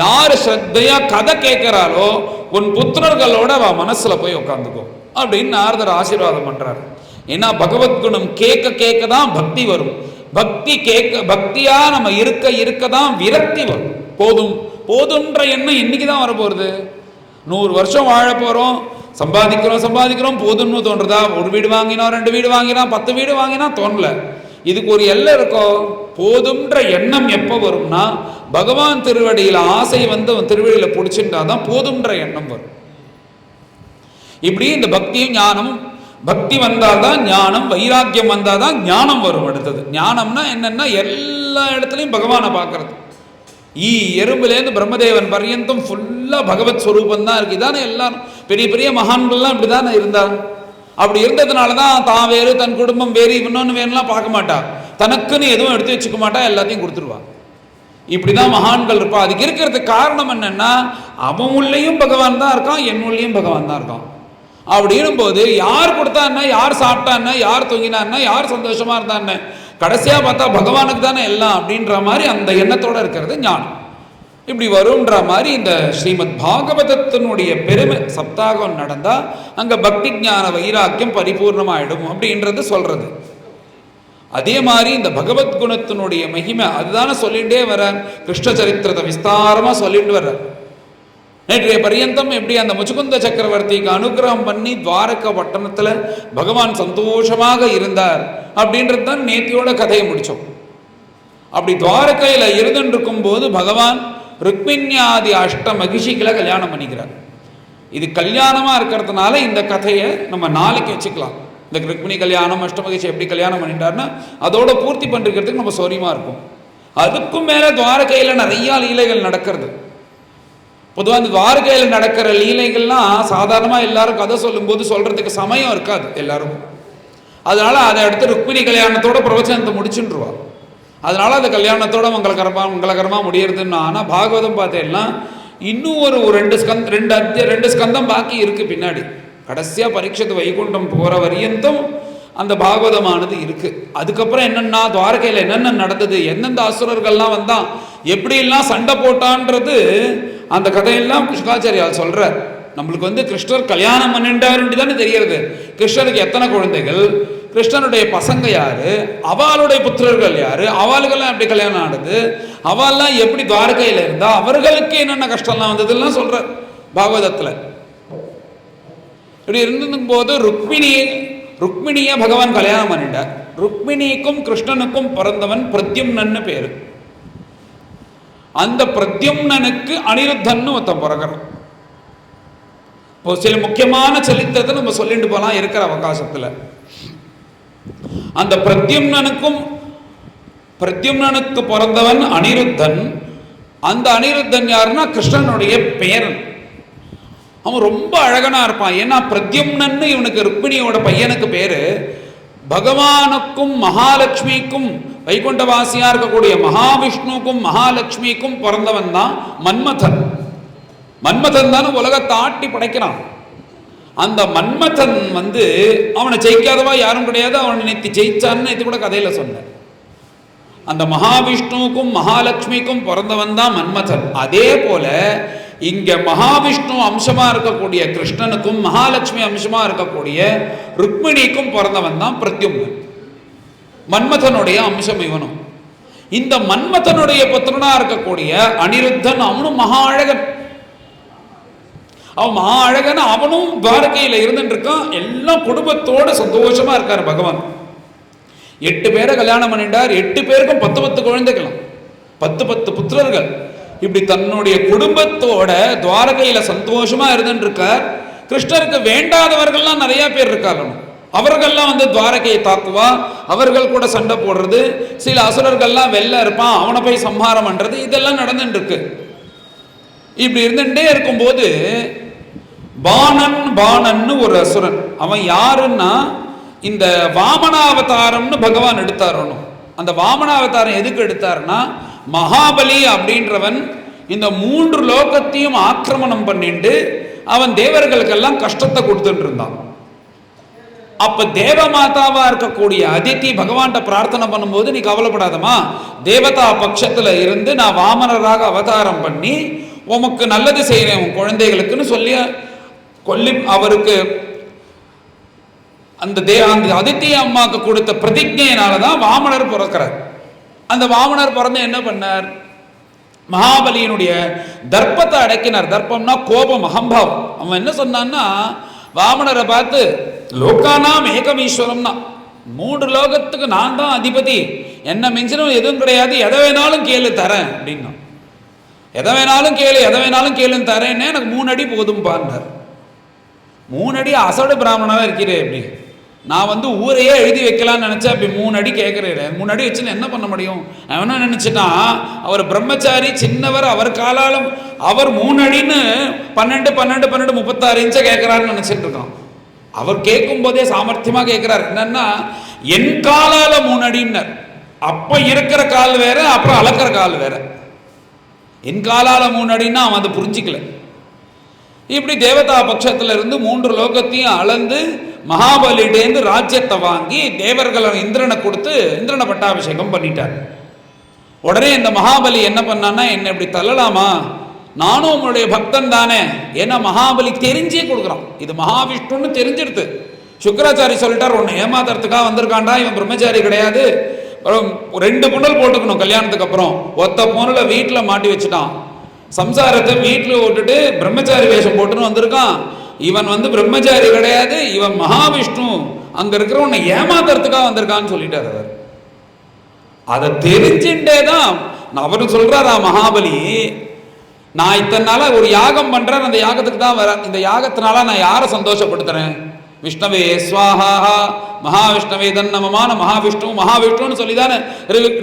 யார் ஸ்ரத்தையா கதை கேட்கிறாளோ உன் புத்திரர்களோட அவ மனசுல போய் உட்காந்துக்கோ அப்படின்னு நாரதர் ஆசீர்வாதம் பண்றாரு. ஏன்னா பகவத்குணம் கேட்க கேட்க தான் பக்தி வரும். பக்தியா நம்ம இருக்கதான் விரக்தி வரும். போதும்ன்ற எண்ணம் என்னைக்குதான் வரப்போறது? 100 வருஷம் வாழ போறோம், சம்பாதிக்கிறோம் போதும்னு தோன்றதா? ஒரு வீடு வாங்கினோம், 2 வீடு வாங்கினோம், 10 வீடு வாங்கினா தோணல. இதுக்கு ஒரு எல்லை இருக்கோ? போதும்ன்ற எண்ணம் எப்போ வரும்னா, பகவான் திருவடியில ஆசை திருவடியில பிடிச்சிருந்தாதான் போதும்ன்ற எண்ணம் வரும். இப்படி இந்த பக்தியும் ஞானமும், பக்தி வந்தால்தான் ஞானம், வைராக்கியம் வந்தாதான் ஞானம் வரும். அடுத்தது ஞானம்னா என்னன்னா, எல்லா இடத்துலையும் பகவானை பார்க்கறது. எறும்புலேருந்து பிரம்மதேவன் பர்யந்தம் ஃபுல்லா பகவத் ஸ்வரூபம் தான் இருக்கு. இதானே எல்லாரும் பெரிய பெரிய மகான்கள்லாம் இப்படிதானே இருந்தாங்க. அப்படி இருந்ததுனாலதான் தான் வேறு, தன் குடும்பம் வேறு, இன்னொன்னு வேணும்லாம் பார்க்க மாட்டா, தனக்குன்னு எதுவும் எடுத்து வச்சுக்க மாட்டா, எல்லாத்தையும் கொடுத்துருவா. இப்படிதான் மகான்கள் இருப்பா. அதுக்கு இருக்கிறதுக்கு காரணம் என்னன்னா, அவன் உள்ளேயும் பகவான் தான் இருக்கான், என் உள்ளேயும் பகவான் தான் இருக்கான். அப்படின்னும் போது யார் கொடுத்தான்னா, யார் சாப்பிட்டான்னா, யார் தூங்கினான்னா, யார் சந்தோஷமா இருந்தான்னு, கடைசியா பார்த்தா பகவானுக்கு தானே எல்லாம் அப்படின்ற மாதிரி அந்த எண்ணத்தோட இருக்கிறது ஞானம். இப்படி வரும்ன்ற மாதிரி இந்த ஸ்ரீமத் பாகவதத்தினுடைய பெருமை. சப்தாகம் நடந்தா அங்க பக்தி ஞான வைராக்கியம் பரிபூர்ணமாயிடும் அப்படின்றது சொல்றது. அதே மாதிரி இந்த பகவத்குணத்தினுடைய மகிமை அதுதானே சொல்லிட்டே வர, கிருஷ்ண சரித்திரத்தை விஸ்தாரமா சொல்லிட்டு வர்ற. நேற்றைய பரியந்தம் எப்படி அந்த முச்சுகுந்த சக்கரவர்த்திக்கு அனுகிரகம் பண்ணி துவாரக பட்டணத்துல பகவான் சந்தோஷமாக இருந்தார் அப்படின்றது தான் நேத்தியோட கதையை முடிச்சோம். அப்படி துவாரகையில இருந்துருக்கும் போது பகவான் ருக்மிண்யாதி அஷ்ட மகிஷிகளை கல்யாணம் பண்ணிக்கிறார். இது கல்யாணமாக இருக்கிறதுனால இந்த கதையை நம்ம நாளைக்கு வச்சுக்கலாம். இந்த ருக்மிணி கல்யாணம், அஷ்டமகிஷி எப்படி கல்யாணம் பண்ணிட்டாருன்னா அதோட பூர்த்தி பண்ணிக்கிறதுக்கு நம்ம சௌரியமாக இருக்கும். அதுக்கும் மேலே துவாரகையில் நிறையா லீலைகள் நடக்கிறது. பொதுவாக இந்த துவாரகையில் நடக்கிற லீலைகள்லாம் சாதாரணமாக எல்லாரும் கதை சொல்லும்போது சொல்கிறதுக்கு சமயம் இருக்காது எல்லாருக்கும். அதனால் அதை அடுத்து ருக்மிணி கல்யாணத்தோட பிரவச்சனத்தை முடிச்சுட்டுருவா. அதனால் அந்த கல்யாணத்தோட மங்களகரமாக முடியறதுன்னு. ஆனால் பாகவதம் பார்த்தேன்னா இன்னும் ஒரு ரெண்டு ஸ்கந்தம் பாக்கி இருக்குது பின்னாடி. கடைசியாக பரீட்சத்து வைகுண்டம் போகிற வரியந்தும் அந்த பாகவதமானது இருக்குது. அதுக்கப்புறம் என்னென்னா துவாரகையில் என்னென்ன நடந்தது, எந்தெந்த அசுரர்கள்லாம் வந்தான், எப்படிலாம் சண்டை போட்டான்றது அந்த கதையெல்லாம் சுகாச்சாரியால் சொல்கிறார். நம்மளுக்கு கிருஷ்ணர் கல்யாணம் பண்ணிட்டாருன்னு தானே தெரிகிறது. கிருஷ்ணருக்கு எத்தனை குழந்தைகள், கிருஷ்ணனுடைய பசங்க யாரு, அவளுடைய புத்திரர்கள் யாரு, அவளுக்கெல்லாம் எப்படி கல்யாணம் ஆனது, அவெல்லாம் எப்படி துவாரகையில் இருந்தா, அவர்களுக்கு என்னென்ன கஷ்டம்லாம் வந்ததுலாம் சொல்கிறார் பாகவதத்தில். இப்படி இருந்தும் போது ருக்மிணியை பகவான் கல்யாணம் பண்ணிட்டார். ருக்மிணிக்கும் கிருஷ்ணனுக்கும் பிறந்தவன் பிரத்யும்னன்னு பேரு. அந்த பிரத்யும்னனுக்கு அனிருத்தன்னு ஒருத்தன் பிறகுறான். இப்போ சில முக்கியமான சரித்திரத்தை நம்ம சொல்லிட்டு போலாம் இருக்கிற அவகாசத்தில். அந்த பிரத்யும்னனுக்கு பிறந்தவன் அனிருத்தன். அந்த அனிருத்தன் யாருன்னா கிருஷ்ணனுடைய பேரன். அவன் ரொம்ப அழகனா இருப்பான். ஏன்னா பிரத்யும்னன்னு இவனுக்கு ருக்மிணியோட பையனுக்கு பேரு. பகவானுக்கும் மகாலட்சுமிக்கும் வைகுண்டவாசியா இருக்கக்கூடிய மகாவிஷ்ணுக்கும் மகாலட்சுமிக்கும் பிறந்தவன் தான் மன்மதன். மன்மதன் தானே உலகத்தை ஆட்டி படைக்கிறான். அந்த மன்மதன் அவனை ஜெயிக்காதவா யாரும் கிடையாது. அவனை நேற்று ஜெயிச்சான்னு நேற்று கூட கதையில சொன்னேன். அந்த மகாவிஷ்ணுவுக்கும் மகாலட்சுமிக்கும் பிறந்தவன் தான் மன்மதன். அதே போல இங்க மகாவிஷ்ணு அம்சமா இருக்கக்கூடிய கிருஷ்ணனுக்கும் மகாலட்சுமி அம்சமா இருக்கக்கூடிய ருக்மிணிக்கும் பிறந்தவன் தான் பிரத்யும்னன். மன்மதனுடைய அம்சம் இவனும். இந்த மன்மதனுடைய புத்திரனா இருக்கக்கூடிய அனிருத்தன் அவனும் மகா அழகன். அவன் மகா அழகன். அவனும் துவாரகையில் இருந்துட்டு இருக்கான். எல்லாம் குடும்பத்தோட சந்தோஷமா இருக்காரு பகவான். 8 பேரை கல்யாணம் பண்ணிட்டார். 8 பேருக்கும் 10 குழந்தைகளும் 10 புத்திரர்கள். இப்படி தன்னுடைய குடும்பத்தோட துவாரகையில சந்தோஷமா இருந்துட்டு இருக்கார். கிருஷ்ணருக்கு வேண்டாதவர்கள்லாம் நிறைய பேர் இருக்காங்க. அவர்கள்லாம் துவாரகையை தாக்குவா, அவர்கள் கூட சண்டை போடுறது, சில அசுரர்கள்லாம் வெளில இருப்பான், அவனை போய் சம்ஹாரம் பண்றது, இதெல்லாம் நடந்துட்டு இருக்கு. இப்படி இருந்துட்டே இருக்கும்போது பாணன்னு ஒரு அசுரன். அவன் யாருன்னா இந்த வாமனாவதாரம்னு பகவான் எடுத்தாரணும். அந்த வாமனாவதாரம் எதுக்கு எடுத்தாருன்னா மகாபலி அப்படின்றவன் இந்த 3 லோகத்தையும் ஆக்கிரமணம் பண்ணிட்டு அவன் தேவர்களுக்கெல்லாம் கஷ்டத்தை கொடுத்துட்டு இருந்தான். அப்ப தேவமாதாவா இருக்கக்கூடிய அதித்தி பகவான்கிட்ட பிரார்த்தனை பண்ணும்போது, நீ கவலைப்படாதமா, தேவதா பட்சத்துல இருந்து நான் வாமனராக அவதாரம் பண்ணி உமக்கு நல்லது செய்யறேன் உன் குழந்தைகளுக்குன்னு சொல்லி அவருக்கு அந்த அதித்தி அம்மாவுக்கு கொடுத்த பிரதிஜையினாலதான் வாமனர் பிறக்கிறார். அந்த வாமனர் பிறந்து என்ன பண்ணார், மகாபலியினுடைய தர்ப்பத்தை அடக்கினார். தர்ப்பம்னா கோபம், அகம்பாவம். அவன் என்ன சொன்னான்னா வாமனரை பார்த்து லோகானாம் ஏகமீஸ்வரம்னா 3 லோகத்துக்கு நான் தான் அதிபதி, என்ன மிஞ்சினும் எதுவும் கிடையாது, எதை வேணாலும் கேளு தரேன் அப்படின்னா. எதை வேணாலும் கேளுன்னு தரேன்னு எனக்கு 3 அடி போதும் பாருனார். 3 அடி அசடு பிராமணனாக இருக்கிறேன். எப்படி நான் ஊரையே எழுதி வைக்கலான்னு நினச்சா இப்படி 3 அடி கேட்குறேன். 3 அடி வச்சுன்னு என்ன பண்ண முடியும்? அவன் என்ன நினச்சிட்டான், அவர் பிரம்மச்சாரி, சின்னவர், அவர் காலாலும் அவர் 3 அடின்னு 12 36 இன்ச்சை கேட்குறாருன்னு நினச்சிட்டு இருக்கான். அவர் கேட்கும் போதே சாமர்த்தியமாக கேட்குறாரு. என்னன்னா என் காலால 3 அடின்னார். அப்போ இருக்கிற கால் வேற, அப்புறம் அளக்கிற கால் வேற. என் காலால 3 அடின்னா அவன் அதை புரிஞ்சிக்கல. இப்படி தேவதா பட்சத்துல இருந்து 3 லோகத்தையும் அளந்து மகாபலிடேந்து ராஜ்யத்தை வாங்கி தேவர்களை இந்திரனை கொடுத்து இந்திரனை பட்டாபிஷேகம் பண்ணிட்டார். உடனே இந்த மகாபலி என்ன பண்ணான்னா, என்ன இப்படி தள்ளலாமா, நானும் உங்களுடைய பக்தன் தானே. ஏன்னா மகாபலி தெரிஞ்சே கொடுக்குறான். இது மகாவிஷ்ணுன்னு தெரிஞ்சிடுது. சுக்கராச்சாரி சொல்லிட்டார், உன்னை ஏமாத்துறதுக்காக வந்திருக்காண்டா, இவன் பிரம்மச்சாரி கிடையாது. 2 புனல் போட்டுக்கணும் கல்யாணத்துக்கு அப்புறம். ஒத்த புனலை வீட்டில் மாட்டி வச்சுட்டான். சம்சாரத்தை வீட்டில் விட்டுட்டு பிரம்மச்சாரி வேஷம் போட்டுன்னு வந்திருக்கான். இவன் பிரம்மச்சாரி கிடையாது, இவன் மகாவிஷ்ணு, அங்க இருக்கிறவனை ஏமாத்துறதுக்காக வந்திருக்கான்னு சொல்லிட்டார் அவர். அதை தெரிஞ்சுட்டே தான் அவரு சொல்றாரா மகாபலி, நான் இத்தனை நாளா ஒரு யாகம் பண்றேன், அந்த யாகத்துக்கு தான் வரேன். இந்த யாகத்தினால நான் யாரை சந்தோஷப்படுத்துறேன்? விஷ்ணவே ஸ்வாஹா, மகாவிஷ்ணவே தன்னமமான மகாவிஷ்ணுன்னு சொல்லிதானே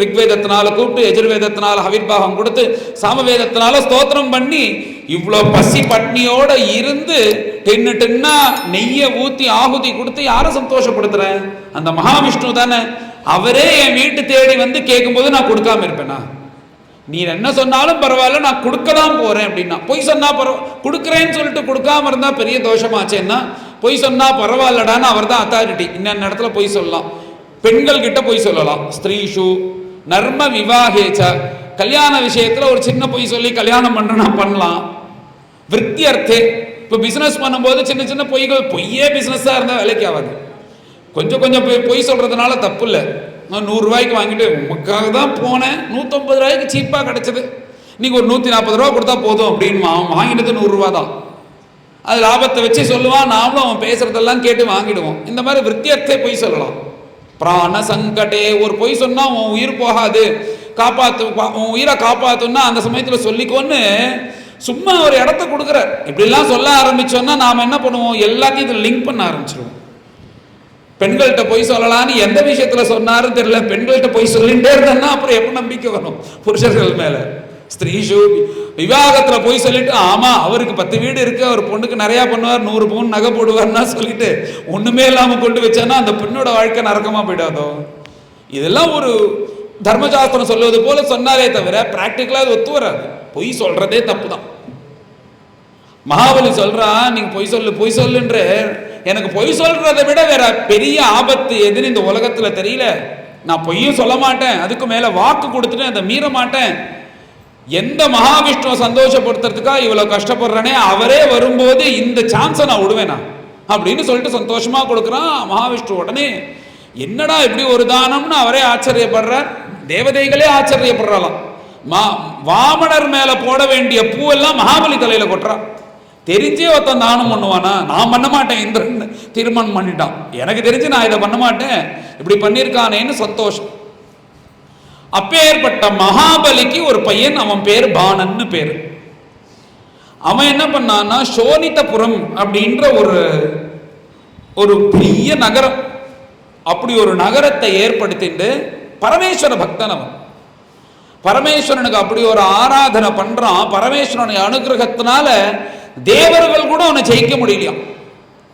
ரிக்வேதத்தினால கூப்பிட்டு, எஜுர்வேதத்தினால ஹவிர்பாகம் கொடுத்து, சாமவேதத்தினால ஸ்தோத்திரம் பண்ணி, இவ்வளோ பசி பட்னியோட இருந்து டென்னா நெய்யை ஊற்றி ஆகுதி கொடுத்து யாரை சந்தோஷப்படுத்துறேன்? அந்த மகாவிஷ்ணு தானே. அவரே என் வீட்டு தேடி வந்து கேட்கும்போது நான் கொடுக்காம இருப்பேனா? நீ என்ன சொன்னாலும் பரவாயில்ல, நான் கொடுக்க தான் போறேன் அப்படின்னா. பொய் சொன்னா கொடுக்குறேன்னு சொல்லிட்டு கொடுக்காம இருந்தா பெரிய தோஷமாச்சேன்னா, பொய் சொன்னா பரவாயில்லடான்னு அவர் தான் அத்தாரிட்டி. இன்னொரு இடத்துல பொய் சொல்லலாம், பெண்கள் கிட்ட பொய் சொல்லலாம். ஸ்திரீஷு நர்ம விவாகேச்ச, கல்யாண விஷயத்துல ஒரு சின்ன பொய் சொல்லி கல்யாணம் பண்றேன்னா பண்ணலாம். விருத்தி அர்த்தே, இப்போ பிசினஸ் பண்ணும்போது சின்ன சின்ன பொய்கள், பொய்யே பிசினஸா இருந்தா வேலைக்கு ஆகாது. கொஞ்சம் கொஞ்சம் பொய் சொல்றதுனால தப்பு இல்லை. நான் 100 ரூபாய்க்கு வாங்கிட்டு உமக்காக தான் போனேன், 150 ரூபாய்க்கு சீப்பாக கிடைச்சது, நீங்கள் ஒரு 140 ரூபா கொடுத்தா போதும் அப்படின்னு அவன் வாங்கினது 100 ரூபா தான். அது லாபத்தை வச்சு சொல்லுவான், நாமளும் அவன் பேசுறதெல்லாம் கேட்டு வாங்கிடுவோம். இந்த மாதிரி விருத்தியர்த்தே பொய் சொல்லலாம். பிராண சங்கடே, ஒரு பொய் சொன்னா உன் உயிர் போகாது, காப்பாத்து, உன் உயிரை காப்பாத்துன்னா அந்த சமயத்தில் சொல்லிக்கோன்னு சும்மா ஒரு இடத்த கொடுக்குறார். இப்படிலாம் சொல்ல ஆரம்பிச்சோன்னா நாம் என்ன பண்ணுவோம்? எல்லாத்தையும் இதில் லிங்க் பண்ண ஆரம்பிச்சிடுவோம். பெண்கள்கிட்ட பொய் சொல்லலான்னு எந்த விஷயத்துல சொன்னாரும் தெரியல, பெண்கள்கிட்ட பொய் சொல்லிட்டே இருந்தேன்னா அப்புறம் எப்ப நம்பிக்கை வரும் புருஷர்கள் மேல? ஸ்திரீஷு விவாகத்துல பொய் சொல்லிட்டு, ஆமா அவருக்கு 10 வீடு இருக்கு, அவர் பொண்ணுக்கு நிறைய பண்ணுவார், 100 பவுன் நகை போடுவார்னா சொல்லிட்டு ஒண்ணுமே இல்லாம கொண்டு வச்சானா அந்த பெண்ணோட வாழ்க்கை நரக்கமா போயிடாதோ? இதெல்லாம் ஒரு தர்மசாஸ்திரம் சொல்லுவது போல சொன்னாலே தவிர பிராக்டிக்கலா அது ஒத்து வராது. பொய் சொல்றதே தப்பு தான். மகாபலி சொல்றான், நீங்க பொய் சொல்லுன்ற, எனக்கு பொய் சொல்றதை விட வேற பெரிய ஆபத்து எதுன்னு இந்த உலகத்துல தெரியல. நான் பொய்யும் சொல்ல மாட்டேன், அதுக்கு மேல வாக்கு கொடுத்துட்டு அதை மீற மாட்டேன். எந்த மகாவிஷ்ணுவை சந்தோஷப்படுத்துறதுக்கா இவ்வளவு கஷ்டப்படுறேனே, அவரே வரும்போது இந்த சான்ஸை நான் விடுவேனா அப்படின்னு சொல்லிட்டு சந்தோஷமா கொடுக்குறான் மகாவிஷ்ணு. உடனே என்னடா இப்படி ஒரு தானம்னு அவரே ஆச்சரியப்படுறார், தேவதைகளே ஆச்சரியப்படுறாளாம். வாமனர் மேல போட வேண்டிய பூவெல்லாம் மகாபலி தலையில கொட்டுறான். தெரிஞ்சே ஒருத்தன் தானம் பண்ணுவானா? நான் பண்ண மாட்டேன், இந்திரன் தீர்மானம் பண்ணிட்டான், எனக்கு தெரிஞ்சு நான் இதை பண்ண மாட்டேன், இப்படி பண்ணியிருக்கானேன்னு சந்தோஷம். அப்பேற்பட்ட மகாபலிக்கு ஒரு பையன், அவன் பேர் பாணன்னு பேரு. அவன் என்ன பண்ணான்னா, சோனிதபுரம் அப்படின்ற ஒரு பெரிய நகரம், அப்படி ஒரு நகரத்தை ஏற்படுத்திட்டு பரமேஸ்வர பக்தன் அவன். பரமேஸ்வரனுக்கு அப்படி ஒரு ஆராதனை பண்றான். பரமேஸ்வரனுடைய அனுகிரகத்தினால தேவர்கள் கூட அவனை ஜெயிக்க முடியலையா.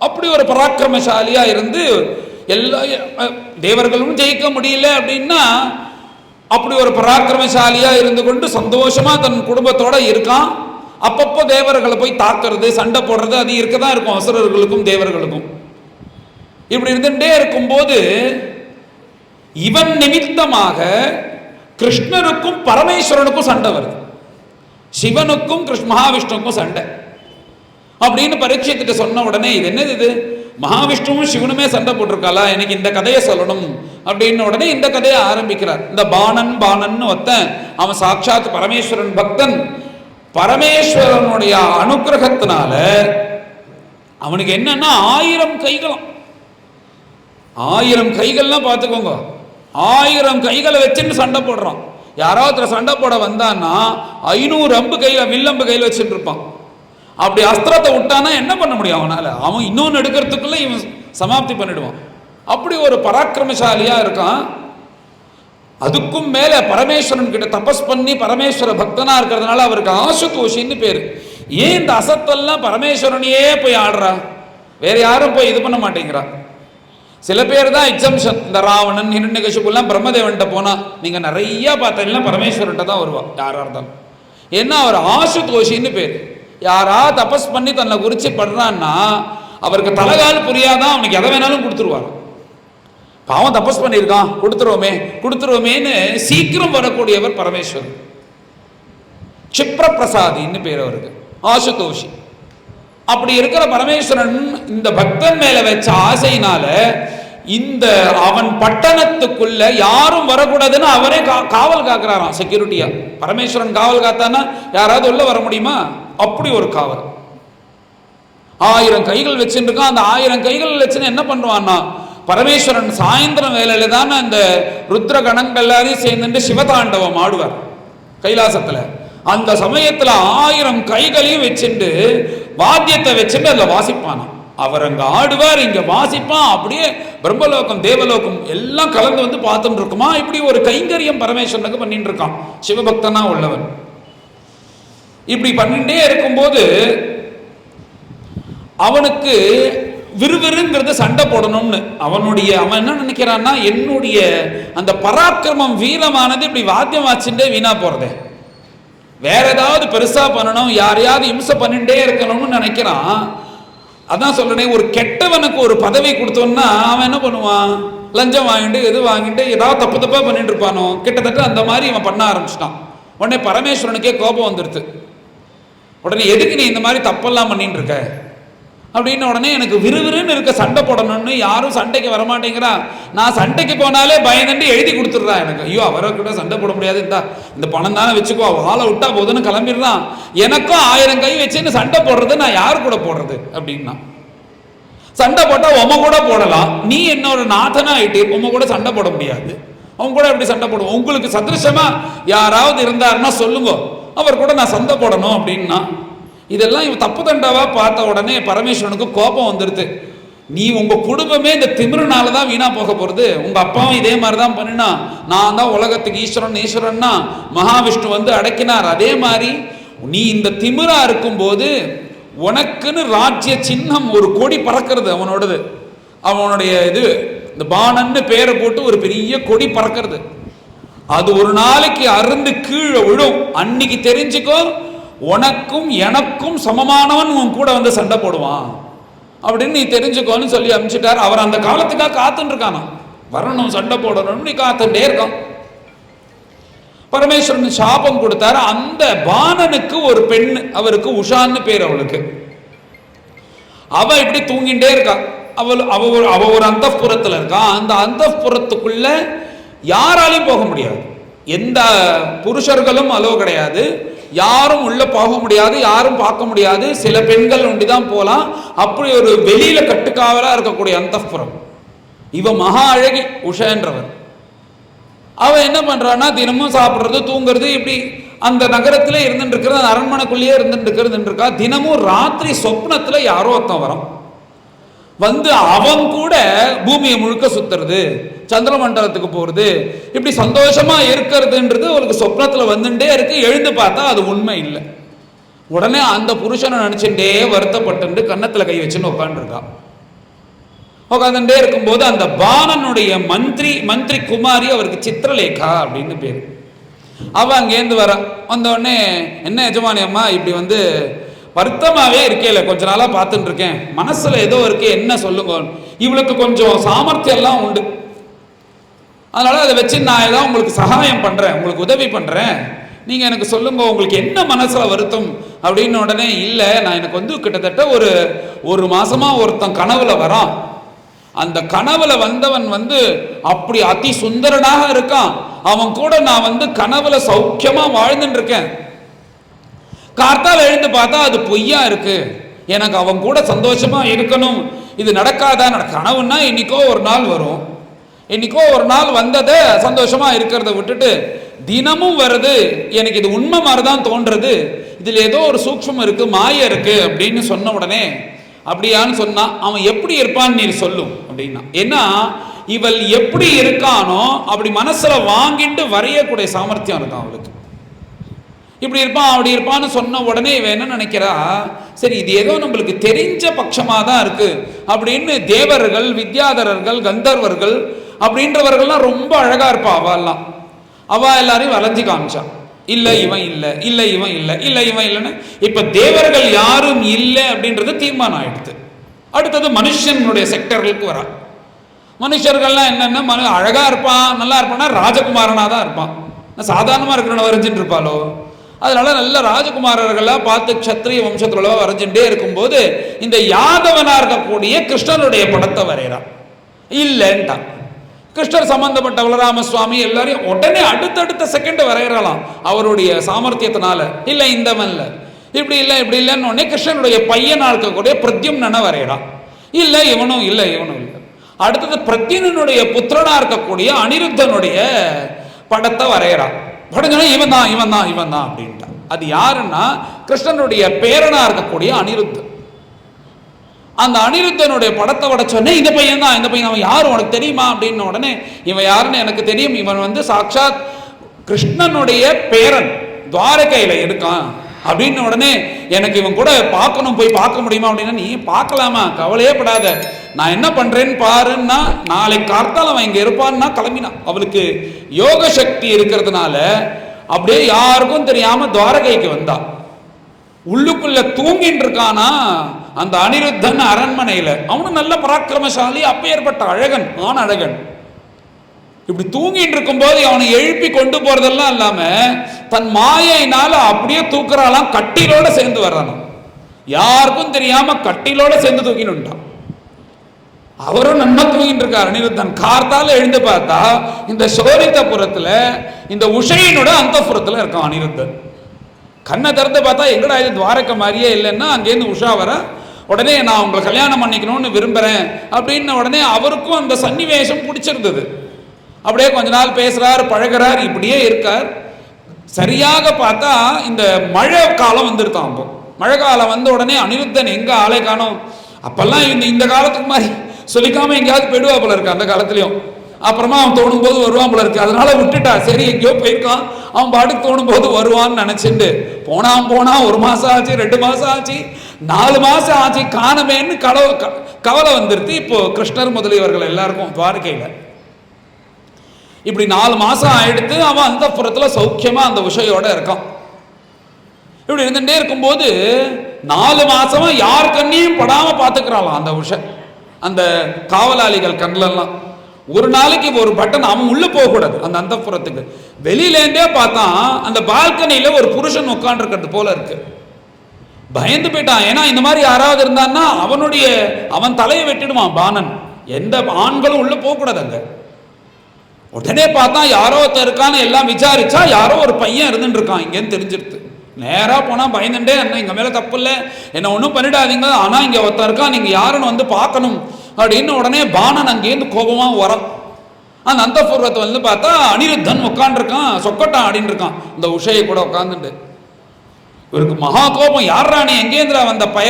அப்படி ஒரு பராக்கிரமசாலியா இருந்து எல்லா தேவர்களும் ஜெயிக்க முடியல அப்படின்னா, அப்படி ஒரு பராக்கிரமசாலியா இருந்து கொண்டு சந்தோஷமா தன் குடும்பத்தோட இருக்கான். அப்பப்போ தேவர்களை போய் தாக்குறது, சண்டை போடுறது, அது இருக்கதான் இருக்கும் அசுரர்களுக்கும் தேவர்களுக்கும். இப்படி இருந்துட்டே இருக்கும்போது இவன் நிமித்தமாக கிருஷ்ணருக்கும் பரமேஸ்வரனுக்கும் சண்டை வருது, சிவனுக்கும் மகாவிஷ்ணுவுக்கும் சண்டை அப்படின்னு பரீட்சித்துட்டு சொன்ன உடனே, இது என்னது இது, மகாவிஷ்ணுவும் சிவனுமே சண்டை போட்டிருக்காளா, எனக்கு இந்த கதையை சொல்லணும் அப்படின்னு உடனே இந்த கதையை ஆரம்பிக்கிறார். இந்த பாணன் ஒத்தன், அவன் சாட்சாத் பரமேஸ்வரன் பக்தன். பரமேஸ்வரனுடைய அனுகிரகத்தினால அவனுக்கு என்னன்னா 1000 கைகளும், 1000 கைகள்லாம் பார்த்துக்கோங்க, 1000 கைகளை வச்சுட்டு சண்டை போடுறான். யாராவது சண்டை போட வந்தான்னா 500 அம்பு கையில, வில்லம்பு கையில் வச்சுட்டு இருப்பான். அப்படி அஸ்திரத்தை விட்டானா என்ன பண்ண முடியும் அவனால? அவன் இன்னொன்று எடுக்கிறதுக்குள்ள இவன் சமாப்தி பண்ணிடுவான். அப்படி ஒரு பராக்கிரமசாலியா இருக்கான். அதுக்கும் மேல பரமேஸ்வரன் கிட்ட தபஸ் பண்ணி பரமேஸ்வர பக்தனா இருக்கிறதுனால அவருக்கு ஆசுதோஷின்னு பேரு. ஏன் இந்த அசத்தெல்லாம் பரமேஸ்வரனையே போய் ஆடுறா, வேற யாரும் போய் இது பண்ண மாட்டேங்கிறா. சில பேர் தான் எக்ஸம்ஷன். இந்த ராவணன், ஹிரண்யகசிபுலாம் பிரம்மதேவன்கிட்ட போனா நீங்க நிறைய பார்த்தீங்கன்னா பரமேஸ்வரன்ட்ட தான் வருவா யாரா இருந்தாலும். ஏன்னா அவர் ஆசுதோஷின்னு பேர். யாரா தபஸ் பண்ணி தன்னை குறிச்சு படுறான்னா அவருக்கு தலைகால் புரியாதான், அவனுக்கு எதை வேணாலும் கொடுத்துருவார். பாவம் தபஸ் பண்ணியிருக்கான், கொடுத்துருவோமேன்னு சீக்கிரம் வரக்கூடியவர் பரமேஸ்வரன். க்ஷிப்ர பிரசாதின்னு பேர் அவருக்கு, ஆசுதோஷி. அப்படி இருக்கிற பரமேஸ்வரன் இந்த பக்தன் மேல வச்ச ஆசையினால இந்த அவன் பட்டணத்துக்குள்ள யாரும் வரக்கூடாதுன்னு அவரே காவல் காக்கிறாராம், செக்யூரிட்டியா. பரமேஸ்வரன் காவல் காத்தானா யாராவது உள்ள வர முடியுமா? அப்படி ஒரு காவல். 1000 கைகள் வச்சுருக்கான். அந்த 1000 கைகள் வச்சுன்னு என்ன பண்ணுவான்னா, பரமேஸ்வரன் சாயந்தரம் வேலையில தானே அந்த ருத்ர கணங்கள் எல்லாரையும் சேர்ந்துட்டு சிவதாண்டவம் ஆடுவார் கைலாசத்துல. அந்த சமயத்துல 1000 கைகளையும் வச்சுட்டு வாத்தியத்தை வச்சுட்டு அதுல வாசிப்பானாம். அவர் அங்க ஆடுவார், இங்க வாசிப்பான். அப்படியே பிரம்மலோகம் தேவலோகம் எல்லாம் கலந்து வந்து பார்த்துட்டு இருக்குமா. இப்படி ஒரு கைங்கரியம் பரமேஸ்வரனுக்கு பண்ணிட்டு இருக்கான், சிவபக்தனா உள்ளவன். இப்படி பண்ணிட்டே இருக்கும்போது அவனுக்கு விறுவிறுங்கிறது சண்டை போடணும்னு அவன் என்ன நினைக்கிறான்னா, என்னுடைய அந்த பராக்கிரமம் வீரமானது இப்படி வாத்தியம் வாச்சுட்டே வீணா போறதே, வேற ஏதாவது பெருசா பண்ணணும், யாரையாவது இம்சை பண்ணிட்டே இருக்கணும்னு நினைக்கிறான். அதான் சொல்றேன், ஒரு கெட்டவனுக்கு ஒரு பதவி கொடுத்தோம்னா அவன் என்ன பண்ணுவான், லஞ்சம் வாங்கிட்டு எது வாங்கிட்டு ஏதாவது தப்பு தப்பா பண்ணிட்டு இருப்பானோ. கிட்டத்தட்ட அந்த மாதிரி இவன் பண்ண ஆரம்பிச்சிட்டான். உடனே பரமேஸ்வரனுக்கே கோபம் வந்துடுது. உடனே எதுக்கு நீ இந்த மாதிரி தப்பெல்லாம் பண்ணிட்டு இருக்க அப்படின்னு உடனே எனக்கு விறுவிறுன்னு இருக்க, சண்டை போடணும்னு யாரும் சண்டைக்கு வரமாட்டேங்கிறா. நான் சண்டைக்கு போனாலே பயந்துட்டு எழுதி கொடுத்துட்றா எனக்கு. ஐயோ அவரை கூட சண்டை போட முடியாது, இந்த பணம் தானே வச்சுக்கோ, வாழை விட்டா போதுன்னு கிளம்பிடுறான். எனக்கும் 1000 கை வச்சுன்னு சண்டை போடுறது நான் யாரு கூட போடுறது அப்படின்னா. சண்டை போட்டா உம கூட போடலாம், நீ என்னோட நாதனா ஆயிட்டு உம கூட சண்டை போட முடியாது, அவங்க கூட எப்படி சண்டை போடுவோம், உங்களுக்கு சதிருஷமா யாராவது இருந்தாருன்னா சொல்லுங்க, அவர் கூட நான் சண்டை போடணும் அப்படின்னா. இதெல்லாம் இவன் தப்பு தண்டாவா பார்த்த உடனே பரமேஸ்வரனுக்கு கோபம் வந்துடுது. நீ உங்க குடும்பமே இந்த திமிருனால தான் வீணா போக போறது, உங்க அப்பாவும் இதே மாதிரி தான் பண்ணினா, நான் தான் உலகத்துக்கு ஈஸ்வரன்னா மகாவிஷ்ணு வந்து அடக்கினார். அதே மாதிரி நீ இந்த திமிரா இருக்கும்போது உனக்குன்னு ராஜ்ய சின்னம் ஒரு கொடி பறக்கிறது அவனோடது, அவனுடைய இது இந்த பானன்னு பேரை போட்டு ஒரு பெரிய கொடி பறக்கிறது. அது ஒரு நாளைக்கு அருந்து கீழே விழும். அன்னைக்கு தெரிஞ்சுக்கோ, உனக்கும் எனக்கும் சமமானவன் உன் கூட வந்து சண்டை போடுவான் அப்படின்னு நீ தெரிஞ்சுக்கோன்னு சொல்லி அனுப்பிச்சிட்டார். அவர் அந்த காலத்துக்காக காத்துட்டு இருக்கானா, வரணும் சண்டை போடணும், நீ காத்துட்டே இருக்கான். பரமேஸ்வரன் சாபம் கொடுத்தாரு. அந்த பானனுக்கு ஒரு பெண், அவருக்கு உஷான்னு பேர் அவளுக்கு. அவ இப்படி தூங்கிட்டே இருக்கா. அவ ஒரு அந்தப்புறத்துல இருக்கா. அந்த அந்தப்புறத்துக்குள்ள யாராலையும் போக முடியாது, எந்த புருஷர்களும் அலோ கிடையாது, யாரும் உள்ள போக முடியாது, யாரும் பார்க்க முடியாது, சில பெண்கள் ஒண்டிதான் போலாம். அப்படி ஒரு வெளியில கட்டுக்காவலா இருக்கக்கூடிய அந்தப்புறம். இவ மகா அழகி உஷன்றவர். அவ என்ன பண்றான்னா, தினமும் சாப்பிட்றது தூங்குறது இப்படி அந்த நகரத்திலே இருந்துட்டு இருக்கிறது, அந்த அரண்மனைக்குள்ளேயே இருந்துட்டு இருக்கிறது இருக்கா. தினமும் ராத்திரி சொப்னத்துல யாரோ ஒருத்தன் வரும், வந்து அவன் கூட பூமியை முழுக்க சுத்துறது, சந்திரமண்டலத்துக்கு போறது, இப்படி சந்தோஷமா இருக்கிறதுன்றது அவளுக்கு சொப்னத்துல வந்துட்டே இருக்கு. எழுந்து பார்த்தா அது உண்மை இல்லை. உடனே அந்த புருஷனை நினைச்சுட்டே வருத்தப்பட்டு கன்னத்துல கை வச்சுன்னு உட்காந்துருக்கா. உட்காந்துட்டே இருக்கும்போது அந்த பானனுடைய மந்திரி குமாரி, அவருக்கு சித்திரலேகா அப்படின்னு பேரு. அவ அங்கேருந்து வர வந்த உடனே, என்ன எஜமானி அம்மா இப்படி வந்து வருத்தமாவே இருக்கேல, கொஞ்ச நாளா பார்த்துட்டு இருக்கேன், மனசுல ஏதோ இருக்கே, என்ன சொல்லுங்க. இவளுக்கு கொஞ்சம் சாமர்த்தியம் எல்லாம் உண்டு, அதனால அதை வச்சு நான் ஏதாவது உங்களுக்கு சகாயம் பண்றேன், உங்களுக்கு உதவி பண்றேன், நீங்க எனக்கு சொல்லுங்க, உங்களுக்கு என்ன மனசுல வருத்தம் அப்படின்னு. உடனே இல்ல, நான் எனக்கு வந்து கிட்டத்தட்ட ஒரு மாசமா ஒருத்தன் கனவுல வரான். அந்த கனவுல வந்தவன் வந்து அப்படி அதி சுந்தரனாக இருக்கான். அவன் கூட நான் வந்து கனவுல சௌக்கியமா வாழ்ந்துட்டு இருக்கேன். கார்த்தால எழுந்து பார்த்தா அது பொய்யா இருக்கு. எனக்கு அவன் கூட சந்தோஷமா இருக்கணும், இது நடக்காதா? கனவுன்னா இன்னைக்கோ ஒரு நாள் வரும், இன்னைக்கோ ஒரு நாள் வந்ததை சந்தோஷமா இருக்கிறத விட்டுட்டு தினமும் வருது, எனக்கு இது உண்மை மாதிரிதான் தோன்றது, இதுல ஏதோ ஒரு சூக்ஷ்மம் இருக்கு, மாய இருக்கு அப்படின்னு சொன்ன உடனே, அப்படியான்னு சொன்னா அவன் எப்படி இருப்பான்னு நீ சொல்லும் அப்படின்னா. ஏன்னா இவள் எப்படி இருக்கானோ அப்படி மனசுல வாங்கிட்டு வரையக்கூடிய சாமர்த்தியம் இருக்கான் அவளுக்கு. இப்படி இருப்பான் அப்படி இருப்பான்னு சொன்ன உடனே இவன் என்ன நினைக்கிறா, சரி இது ஏதோ நம்மளுக்கு தெரிஞ்ச பட்சமாக தான் இருக்கு அப்படின்னு. தேவர்கள், வித்யாதரர்கள், கந்தர்வர்கள் அப்படின்றவர்கள்லாம் ரொம்ப அழகா இருப்பா. அவெல்லாம் அவ எல்லாரையும் வளைஞ்சு காமிச்சான். இல்ல இவன் இல்லை, இல்லை இவன் இல்லை, இல்லை இவன் இல்லைன்னு. இப்ப தேவர்கள் யாரும் இல்லை அப்படின்றது தீர்மானம் ஆயிடுது. அடுத்தது மனுஷனுடைய செக்டர்களுக்கு வரா. மனுஷர்கள்லாம் என்னென்ன, அழகா இருப்பான், நல்லா இருப்பான்னா ராஜகுமாரனா தான் இருப்பான். சாதாரணமா இருக்கிறவன வரைஞ்சிட்டு இருப்பாளோ, அதனால நல்ல ராஜகுமாரர்களாக பார்த்து க்ஷத்ரிய வம்சத்துல வரைஞ்சுட்டே இருக்கும்போது இந்த யாதவனா இருக்கக்கூடிய கிருஷ்ணனுடைய படத்தை வரைகிறான். இல்லைன்ட்டான். கிருஷ்ணர் சம்பந்தப்பட்ட பலராம சுவாமி எல்லாரையும் உடனே அடுத்தடுத்த செகண்ட் வரையறலாம் அவருடைய சாமர்த்தியத்தினால. இல்லை இந்தவன் இல்லை, இப்படி இல்லை இப்படி இல்லைன்னு உடனே கிருஷ்ணனுடைய பையனா இருக்கக்கூடிய பிரத்யும்னனை வரையறான். இல்லை இவனும் இல்லை, இவனும் இல்லை. அடுத்தது பிரத்யும்னனுடைய புத்திரனா இருக்கக்கூடிய அனிருத்தனுடைய படத்தை வரையறான். உடனே இவன் தான் இவன் தான் இவன் தான் அப்படின்ட்டான். அது யாருன்னா கிருஷ்ணனுடைய பேரனா இருக்கக்கூடிய அனிருத்தன். அந்த அனிருத்தனுடைய படத்தை விட சொன்னேன், இந்த பையன் தான், இந்த பையன், அவன் யார் உனக்கு தெரியுமா அப்படின்னு உடனே இவன் யாருன்னு எனக்கு தெரியும், இவன் வந்து சாட்சாத் கிருஷ்ணனுடைய பேரன், துவாரகையில இருக்கான் அப்படின்னு உடனே எனக்கு இவன் கூட பார்க்கணும், போய் பார்க்க முடியுமா அப்படின்னா, நீ பார்க்கலாமா, கவலையே படாத, நான் என்ன பண்றேன்னு பாருன்னா, நாளைக்கு கார்த்தால அவன் இங்க இருப்பான்னா கிளம்பினான். அவளுக்கு யோக சக்தி இருக்கிறதுனால அப்படியே யாருக்கும் தெரியாம துவாரகைக்கு வந்தான். உள்ளுக்குள்ள தூங்கிட்டு இருக்கானா அந்த அனிருத்தன் அரண்மனையில. அவனும் நல்ல பராக்கிரமசாலி, அப்பேற்பட்ட அழகன், ஆண் அழகன். இப்படி தூங்கிட்டு இருக்கும் போது அவனை எழுப்பி கொண்டு போறதெல்லாம் இல்லாம தன் மாயினால அப்படியே தூக்குறாளாம், கட்டிலோட சேர்ந்து வர்றான். யாருக்கும் தெரியாம கட்டிலோட சேர்ந்து தூக்கினுட்டான். அவரும் நன்மை தூங்கிட்டு இருக்கார் அனிருத்தன். கார்த்தால எழுந்து பார்த்தா இந்த சோரித்தபுரத்துல இந்த உஷையினோட அந்தப்புறத்துல இருக்கான் அனிருத்தன். கண்ணை திறந்து பார்த்தா எங்கடா இது துவாரகை மாதிரியே இல்லைன்னா, அங்கேருந்து உஷா வர உடனே நான் உங்களை கல்யாணம் பண்ணிக்கணும்னு விரும்புறேன் அப்படின்னு உடனே அவருக்கும் அந்த சன்னிவேஷம் பிடிச்சிருந்தது. அப்படியே கொஞ்ச நாள் பேசுறார், பழகிறார், இப்படியே இருக்கார். சரியாக பார்த்தா இந்த மழை காலம் வந்துருத்தான். அப்போ மழை காலம் வந்த உடனே அனிருத்தன் எங்க ஆளை காணோம். அப்பெல்லாம் இந்த காலத்துக்கு மாதிரி சொல்லிக்காம எங்கேயாவது போயிடுவா போல இருக்கு அந்த காலத்திலயும். அப்புறமா அவன் தோணும் போது வருவான் போல இருக்கு, அதனால விட்டுட்டா. சரி எங்கேயோ போயிருக்கான், அவன் பாட்டுக்கு தோணும் போது வருவான்னு நினைச்சிட்டு போனா 1 மாசம் ஆச்சு, 2 மாசம் ஆச்சு, 4 மாசம் ஆச்சு, காணமேன்னு கவலை வந்துருது. இப்போ கிருஷ்ணர் முதலியவர்கள் எல்லாருக்கும் துவாரகையில இப்படி 4 மாசம் ஆயிடுத்து. அவன் அந்த புறத்துல சௌக்கியமா அந்த விஷயோட இருக்கான். இப்படி இருந்துட்டே இருக்கும்போது 4 மாசமா யார் கண்ணையும் படாம பாத்துக்கிறாளாம் அந்த விஷயம். அந்த காவலாளிகள் கண்ணிலெல்லாம் ஒரு நாளைக்கு ஒரு பட்டன் அவன் உள்ள போக கூடாது. அந்த அந்தப்புறத்துக்கு வெளியிலேருந்தே பார்த்தா அந்த பால்கனியில ஒரு புருஷன் உட்கார்ந்து இருக்கிறது போல இருக்கு. பயந்து போயிட்டான். ஏன்னா இந்த மாதிரி யாராவது இருந்தான்னா அவன் தலையை வெட்டிடுவான் பாணன். எந்த ஆண்களும் உள்ள போக கூடாது அங்க. உடனே பார்த்தா யாரோ ஒருத்தர் இருக்கான்னு எல்லாம் விசாரிச்சா யாரோ ஒரு பையன் இருந்துட்டு இருக்கான் இங்கன்னு தெரிஞ்சிருது. நேரா போனா பயந்துட்டே என்ன எங்க மேல தப்பு இல்லை, என்ன ஒன்றும் பண்ணிடாதீங்க, ஆனா இங்க ஒருத்தர் இருக்கா, நீங்க யாருன்னு வந்து பார்க்கணும் அப்படின்னு உடனே பாணன் அங்கேருந்து கோபமா வரான். அந்த அந்தபூர்வத்தை வந்து பார்த்தா அனிருத்தன் உட்காந்துருக்கான், சொக்கட்டான் ஆடின்னு இருக்கான் இந்த உஷையை கூட உட்காந்துட்டு. இவருக்கு மகா கோபம், யார் ராணி எங்கேந்திரா வந்த பய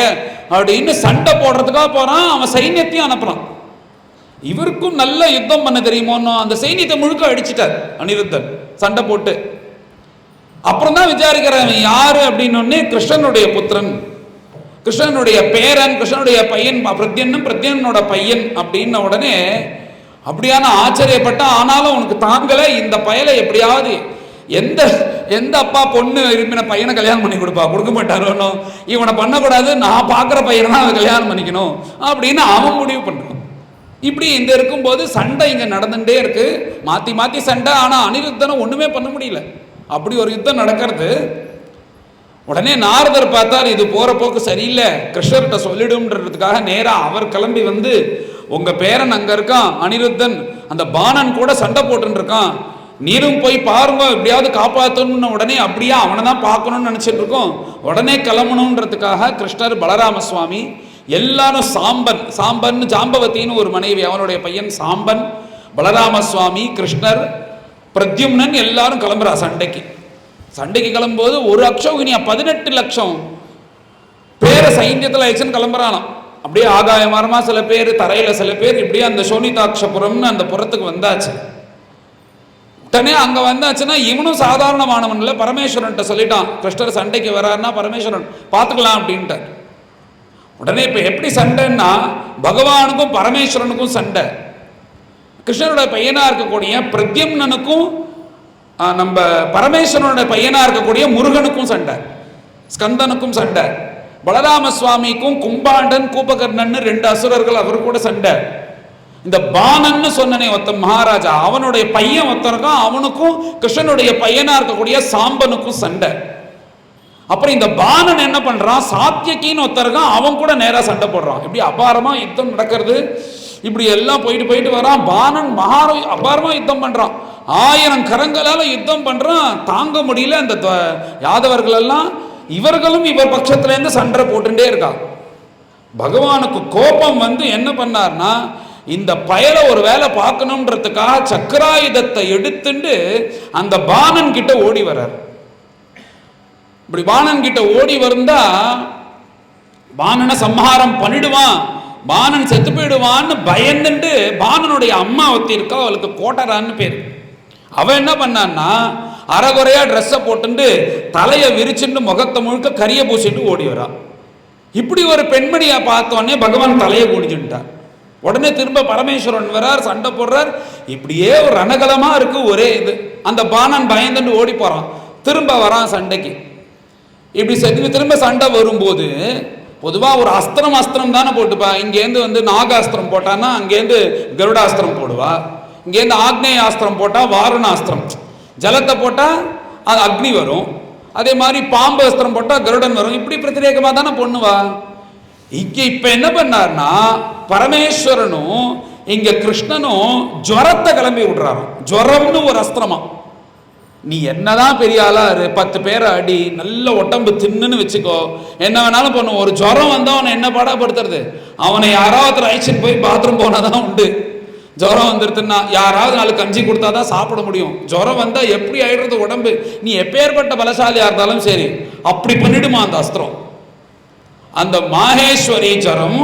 அப்படின்னு சண்டை போடுறதுக்காக போறான். அவன் சைன்யத்தையும் அனுப்புறான். இவருக்கும் நல்ல யுத்தம் பண்ண தெரியுமோன்னு அந்த சைன்யத்தை முழுக்க அடிச்சிட்டார் அனிருத்தன் சண்டை போட்டு. அப்புறம் தான் விசாரிக்கிறவன் யாரு அப்படின்னு, கிருஷ்ணனுடைய புத்திரன், கிருஷ்ணனுடைய பேரன், கிருஷ்ணனுடைய பையன் பிரத்யனோட பையன் அப்படின்ன உடனே அப்படியான ஆச்சரியப்பட்ட. ஆனாலும் உனக்கு தாங்கல, இந்த பயலை எப்படியாவது எந்த அப்பா பொண்ணு இருப்பின பையனை கல்யாணம் பண்ணி கொடுக்க மாட்டாரோ, இவனை பண்ணக்கூடாது, நான் பார்க்குற பையனை தான் அதை கல்யாணம் பண்ணிக்கணும் அப்படின்னு அவன் முடிவு பண்றான். இப்படி இந்த இருக்கும்போது சண்டை இங்க நடந்துட்டே இருக்கு, மாத்தி மாத்தி சண்டை. ஆனா அனிருத்தனும் ஒண்ணுமே பண்ண முடியல. அப்படி ஒரு யுத்தம் நடக்கிறது. உடனே நாரதர் பார்த்தார், இது போற போக்கு சரியில்லை, கிருஷ்ணர்கிட்ட சொல்லிடும்ன்றதுக்காக நேரா அவர் கிளம்பி வந்து, உங்க பேரன் அங்க இருக்கான் அனிருத்தன், அந்த பாணன் கூட சண்டை போட்டு இருக்கான், நீரும் போய் பாருங்க, எப்படியாவது காப்பாற்றணும்னு. உடனே அப்படியே அவனை தான் பார்க்கணும்னு நினைச்சிட்டு இருக்கோம். உடனே கிளம்பணுன்றதுக்காக கிருஷ்ணர், பலராம சுவாமி எல்லாரும், சாம்பன் ஜாம்பவத்தின்னு ஒரு மனைவி, அவனுடைய பையன் சாம்பன், பலராம சுவாமி, கிருஷ்ணர், பிரத்யும்னன் எல்லாரும் கிளம்புறா சண்டைக்கு கிளம்பும்போது ஒரு அக்ஷௌகினியா 18 லட்சம் பேர சைன்யத்தில் ஆக்ஷன் கிளம்புறானாம். அப்படியே ஆகாயமாரமா சில பேர், தரையில சில பேர், இப்படியே அந்த சோனிதாட்சபுரம்னு அந்த புறத்துக்கு வந்தாச்சு. உடனே அங்க வந்தாச்சுன்னா இவனும் சாதாரணமானவன் இல்லை, பரமேஸ்வரன்ட்ட சொல்லிட்டான், கிருஷ்ணர் சண்டைக்கு வராருன்னா பரமேஸ்வரன் பார்த்துக்கலாம் அப்படின்ட்டு. உடனே இப்ப எப்படி சண்டைன்னா, பகவானுக்கும் பரமேஸ்வரனுக்கும் சண்டை, கிருஷ்ணனோட பையனா இருக்கக்கூடிய பிரத்யும்னனுக்கும் நம்ம பரமேஸ்வரனோட பையனா இருக்கக்கூடிய முருகனுக்கும் சண்டை, ஸ்கந்தனுக்கும் சண்டை, பலராம சுவாமிக்கும் கும்பாண்டன் கூபகர்ணன் 2 அசுரர்கள் அவர் கூட சண்டை. இந்த பாணன்னு சொன்னனே ஒருத்தன் மகாராஜா, அவனுடைய பையன் ஒருத்தருக்கும் அவனுக்கும் கிருஷ்ணனுடைய பையனா இருக்கக்கூடிய சாம்பனுக்கும் சண்டை. அப்புறம் இந்த பாணன் என்ன பண்றான், சாத்தியக்கின்னு ஒருத்தருக்கான், அவன் கூட நேரா சண்டை போடுறான். இப்படி அபாரமா யுத்தம் நடக்கிறது. இப்படி எல்லாம் போயிட்டு வரான். பாணன் அபாரமா யுத்தம் பண்றான், 1000 கரங்களால யுத்தம் பண்றான். தாங்க முடியல அந்த யாதவர்கள் எல்லாம். இவர்களும் இவர் பட்சத்துல இருந்து சண்டை போட்டுட்டே இருக்கா. பகவானுக்கு கோபம் வந்து என்ன பண்ணார்னா, இந்த பயலை ஒரு வேலை பார்க்கணும்ன்றதுக்காக சக்கராயுதத்தை எடுத்துட்டு அந்த பாணன் கிட்ட ஓடி வர்றார். இப்படி பாணன் கிட்ட ஓடி வந்தா பாணனை சம்ஹாரம் பண்ணிடுவான், பாணன் செத்து போயிடுவான்னு பயந்துட்டு பாணனுடைய அம்மா ஒத்தி இருக்கா, அவளுக்கு கோட்டரான்னு பேர். அவன் என்ன பண்ணான்னா அரைகுறையா ட்ரெஸ்ஸை போட்டுட்டு தலையை விரிச்சுட்டு முகத்தை முழுக்க கரிய பூசிட்டு ஓடி வரான். இப்படி ஒரு பெண்மணியை பார்த்தோன்னே பகவான் தலையை குடிச்சுட்டார். உடனே திரும்ப பரமேஸ்வரன் வரார், சண்டை போடுறார். இப்படியே ஒரு ரணகலமா இருக்கு ஒரே இது. அந்த பாணன் பயந்துட்டு ஓடி போறான், திரும்ப வரான் சண்டைக்கு. இப்படி திரும்ப சண்டை வரும்போது பொதுவாக ஒரு அஸ்திரம் தானே போட்டுப்பா. இங்கேருந்து வந்து நாகாஸ்திரம் போட்டான்னா அங்கேருந்து கருடாஸ்திரம் போடுவா, இங்கேருந்து ஆக்னேய அஸ்திரம் போட்டால் வாருணாஸ்திரம், ஜலத்தை போட்டால் அது அக்னி வரும், அதே மாதிரி பாம்பு அஸ்திரம் போட்டால் கருடன் வரும். இப்படி பிரத்யேகமாக தானே பொண்ணுவா. இங்கே இப்போ என்ன பண்ணார்னா பரமேஸ்வரனும் இங்கே கிருஷ்ணனும் ஜுவரத்தை கிளம்பி விடுறாராம். ஜுவரம்னு ஒரு அஸ்திரமா. நீ என்னதான் பெரிய ஆளா இரு, 10 பேரை அடி, நல்ல உடம்பு தின்னுன்னு வச்சுக்கோ, என்ன வேணாலும் பண்ணுவோம். ஒரு ஜுரம் வந்தா அவனை என்ன பாடப்படுத்துறது? அவனை யாராவது அழைச்சிட்டு போய் பாத்ரூம் போனாதான் உண்டு. ஜுரம் வந்துருதுன்னா யாராவது 4 கஞ்சி கொடுத்தாதான் சாப்பிட முடியும். ஜுரம் வந்தா எப்படி ஆயிடுறது உடம்பு? நீ எப்பேற்பட்ட பலசாலியா இருந்தாலும் சரி, அப்படி பண்ணிடுமா அந்த அஸ்திரம். அந்த மாகேஸ்வரி ஜுரம்,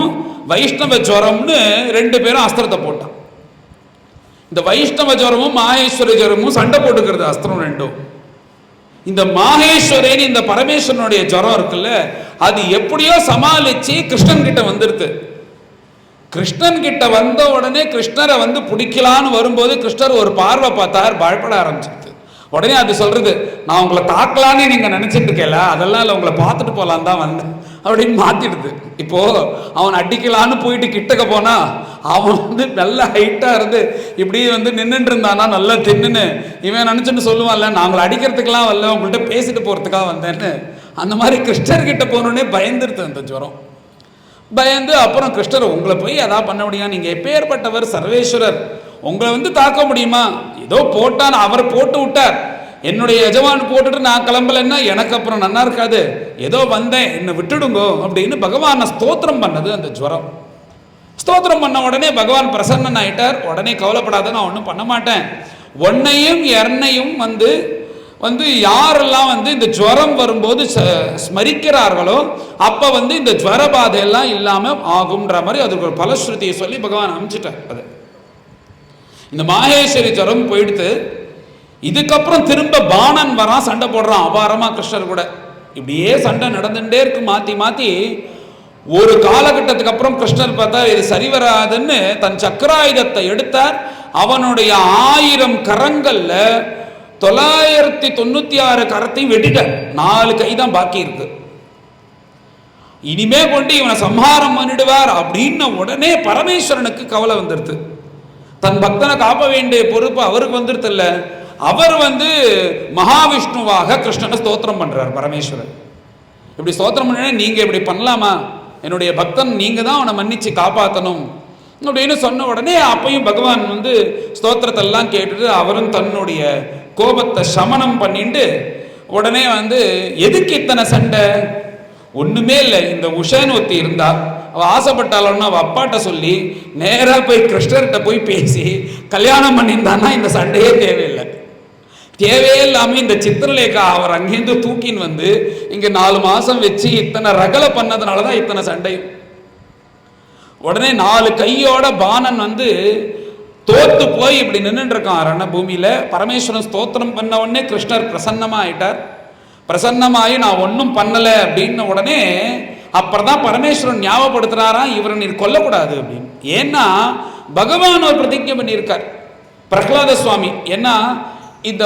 வைஷ்ணவ ஜுரம்னு 2 பேரும் அஸ்திரத்தை போட்டான். இந்த வைஷ்ணவ ஜுரமும் மாகேஸ்வரி ஜுரமும் சண்டை போட்டுக்கிறது அஸ்திரம் ரெண்டும். இந்த மாகேஸ்வரன் இந்த பரமேஸ்வரனுடைய ஜுரம் இருக்குல்ல, அது எப்படியோ சமாளிச்சு கிருஷ்ணன் கிட்ட வந்துருது. கிருஷ்ணன் கிட்ட வந்த உடனே கிருஷ்ணரை வந்து பிடிக்கலான்னு வரும்போது கிருஷ்ணர் ஒரு பார்வை பார்த்தார், பயப்பட ஆரம்பிச்சிருது. உடனே அது சொல்றது, நான் உங்களை தாக்கலான்னு நீங்க நினைச்சிட்டு இருக்கல, அதெல்லாம் இல்லை, உங்களை பார்த்துட்டு போலாம் தான் வந்தேன் அப்படின்னு மாத்திடுது. இப்போ அவன் அடிக்கலான்னு போயிட்டு கிட்டக்க போனா அவன் வந்து நல்ல ஹைட்டா இருந்து இப்படி வந்து நின்றுட்டு இருந்தானா, நல்லா தின்னுன்னு இவன் நினைச்சுட்டு சொல்லுவான்ல, நாங்களை அடிக்கிறதுக்கெல்லாம் வரல, உங்கள்கிட்ட பேசிட்டு போறதுக்காக வந்தேன்னு. அந்த மாதிரி கிருஷ்ணர்கிட்ட போனோடனே பயந்துருது அந்த ஜுரம். பயந்து அப்புறம் கிருஷ்ணர், உங்களை போய் அதான் பண்ண முடியும், நீங்க எப்பேற்பட்டவர், சர்வேஸ்வரர், உங்களை வந்து தாக்க முடியுமா? ஏதோ போட்டான், அவர் போட்டு விட்டார், என்னுடைய எஜமான் போட்டுட்டு நான் கிளம்பலன்னா எனக்கு அப்புறம் நல்லா இருக்காது, ஏதோ வந்தேன், என்னை விட்டுடுங்கோ அப்படின்னு பகவானை ஸ்தோத்திரம் பண்ணது அந்த ஜுரம். ஸ்தோத்திரம் பண்ண உடனே பகவான் பிரசன்னன் ஆயிட்டார். உடனே கவலைப்படாத, நான் ஒன்றும் பண்ண மாட்டேன், உன்னையும் என்னையும் வந்து வந்து யாரெல்லாம் வந்து இந்த ஜுரம் வரும்போது ஸ்மரிக்கிறார்களோ அப்ப வந்து இந்த ஜுவர பாதையெல்லாம் இல்லாம ஆகும்ன்ற மாதிரி அதுக்கு ஒரு பலஸ்ருதியை சொல்லி பகவான் அமைச்சிட்டார். அது இந்த மாகேஸ்வரி ஜுரம் போயிடுத்து. இதுக்கப்புறம் திரும்ப பாணன் வரான், சண்டை போடுறான் அபாரமா கிருஷ்ணர் கூட. இப்படியே சண்டை நடந்துட்டே இருக்கு மாத்தி மாத்தி. ஒரு காலகட்டத்துக்கு அப்புறம் கிருஷ்ணர் பார்த்தா இது சரி வராதுன்னு தன் சக்கராயுதத்தை எடுத்தார். அவனுடைய 1000 கரங்கள்ல 996 கரத்தையும் வெட்டிட்டார். 4 கை தான் பாக்கி இருக்கு. இனிமே கொண்டு இவனை சம்ஹாரம் பண்ணிடுவார் அப்படின்னு உடனே பரமேஸ்வரனுக்கு கவலை வந்துருது. தன் பக்தனை காப்ப வேண்டிய பொறுப்பு அவருக்கு வந்துருது இல்ல. அவர் வந்து மகாவிஷ்ணுவாக கிருஷ்ணனை ஸ்தோத்திரம் பண்றார் பரமேஸ்வரன். இப்படி ஸ்தோத்திரம் பண்ண, நீங்க இப்படி பண்ணலாமா, என்னுடைய பக்தன் நீங்க தான் அவனை மன்னிச்சு காப்பாற்றணும் அப்படின்னு சொன்ன உடனே அப்பையும் பகவான் வந்து ஸ்தோத்திரத்தெல்லாம் கேட்டுட்டு அவரும் தன்னுடைய கோபத்தை சமனம் பண்ணிட்டு உடனே வந்து, எதுக்கு இத்தனை சண்டை? ஒண்ணுமே இல்லை, இந்த உஷான்னு ஒத்தி இருந்தா அவ ஆசைப்பட்டாலும் அவ அப்பாட்ட சொல்லி நேரா போய் கிருஷ்ணர்கிட்ட போய் பேசி கல்யாணம் பண்ணியிருந்தான்னா இந்த சண்டையே தேவையில்லை. தேவையே இல்லாம இந்த சித்திரலேகா அவர் அங்கேருந்து தூக்கின்னு வந்து இங்க 4 மாசம் வச்சு இத்தனை ரகலை பண்ணதுனாலதான் இத்தனை சண்டை. உடனே 4 கையோட பாணன் வந்து தோத்து போய் இப்படி நின்றுட்டு இருக்கான் ரண பூமியில. பரமேஸ்வரன் ஸ்தோத்திரம் பண்ண உடனே கிருஷ்ணர் பிரசன்னமா ஆயிட்டார். பிரசன்னமாயி நான் ஒன்றும் பண்ணல அப்படின்னு உடனே அப்புறம் தான் பரமேஸ்வரன் ஞாபகப்படுத்துறாராம், இவரை நீர் கொல்லக்கூடாது அப்படின்னு. ஏன்னா பகவான் ஒரு பிரதிஜை பண்ணியிருக்கார் பிரகலாத சுவாமி. ஏன்னா இந்த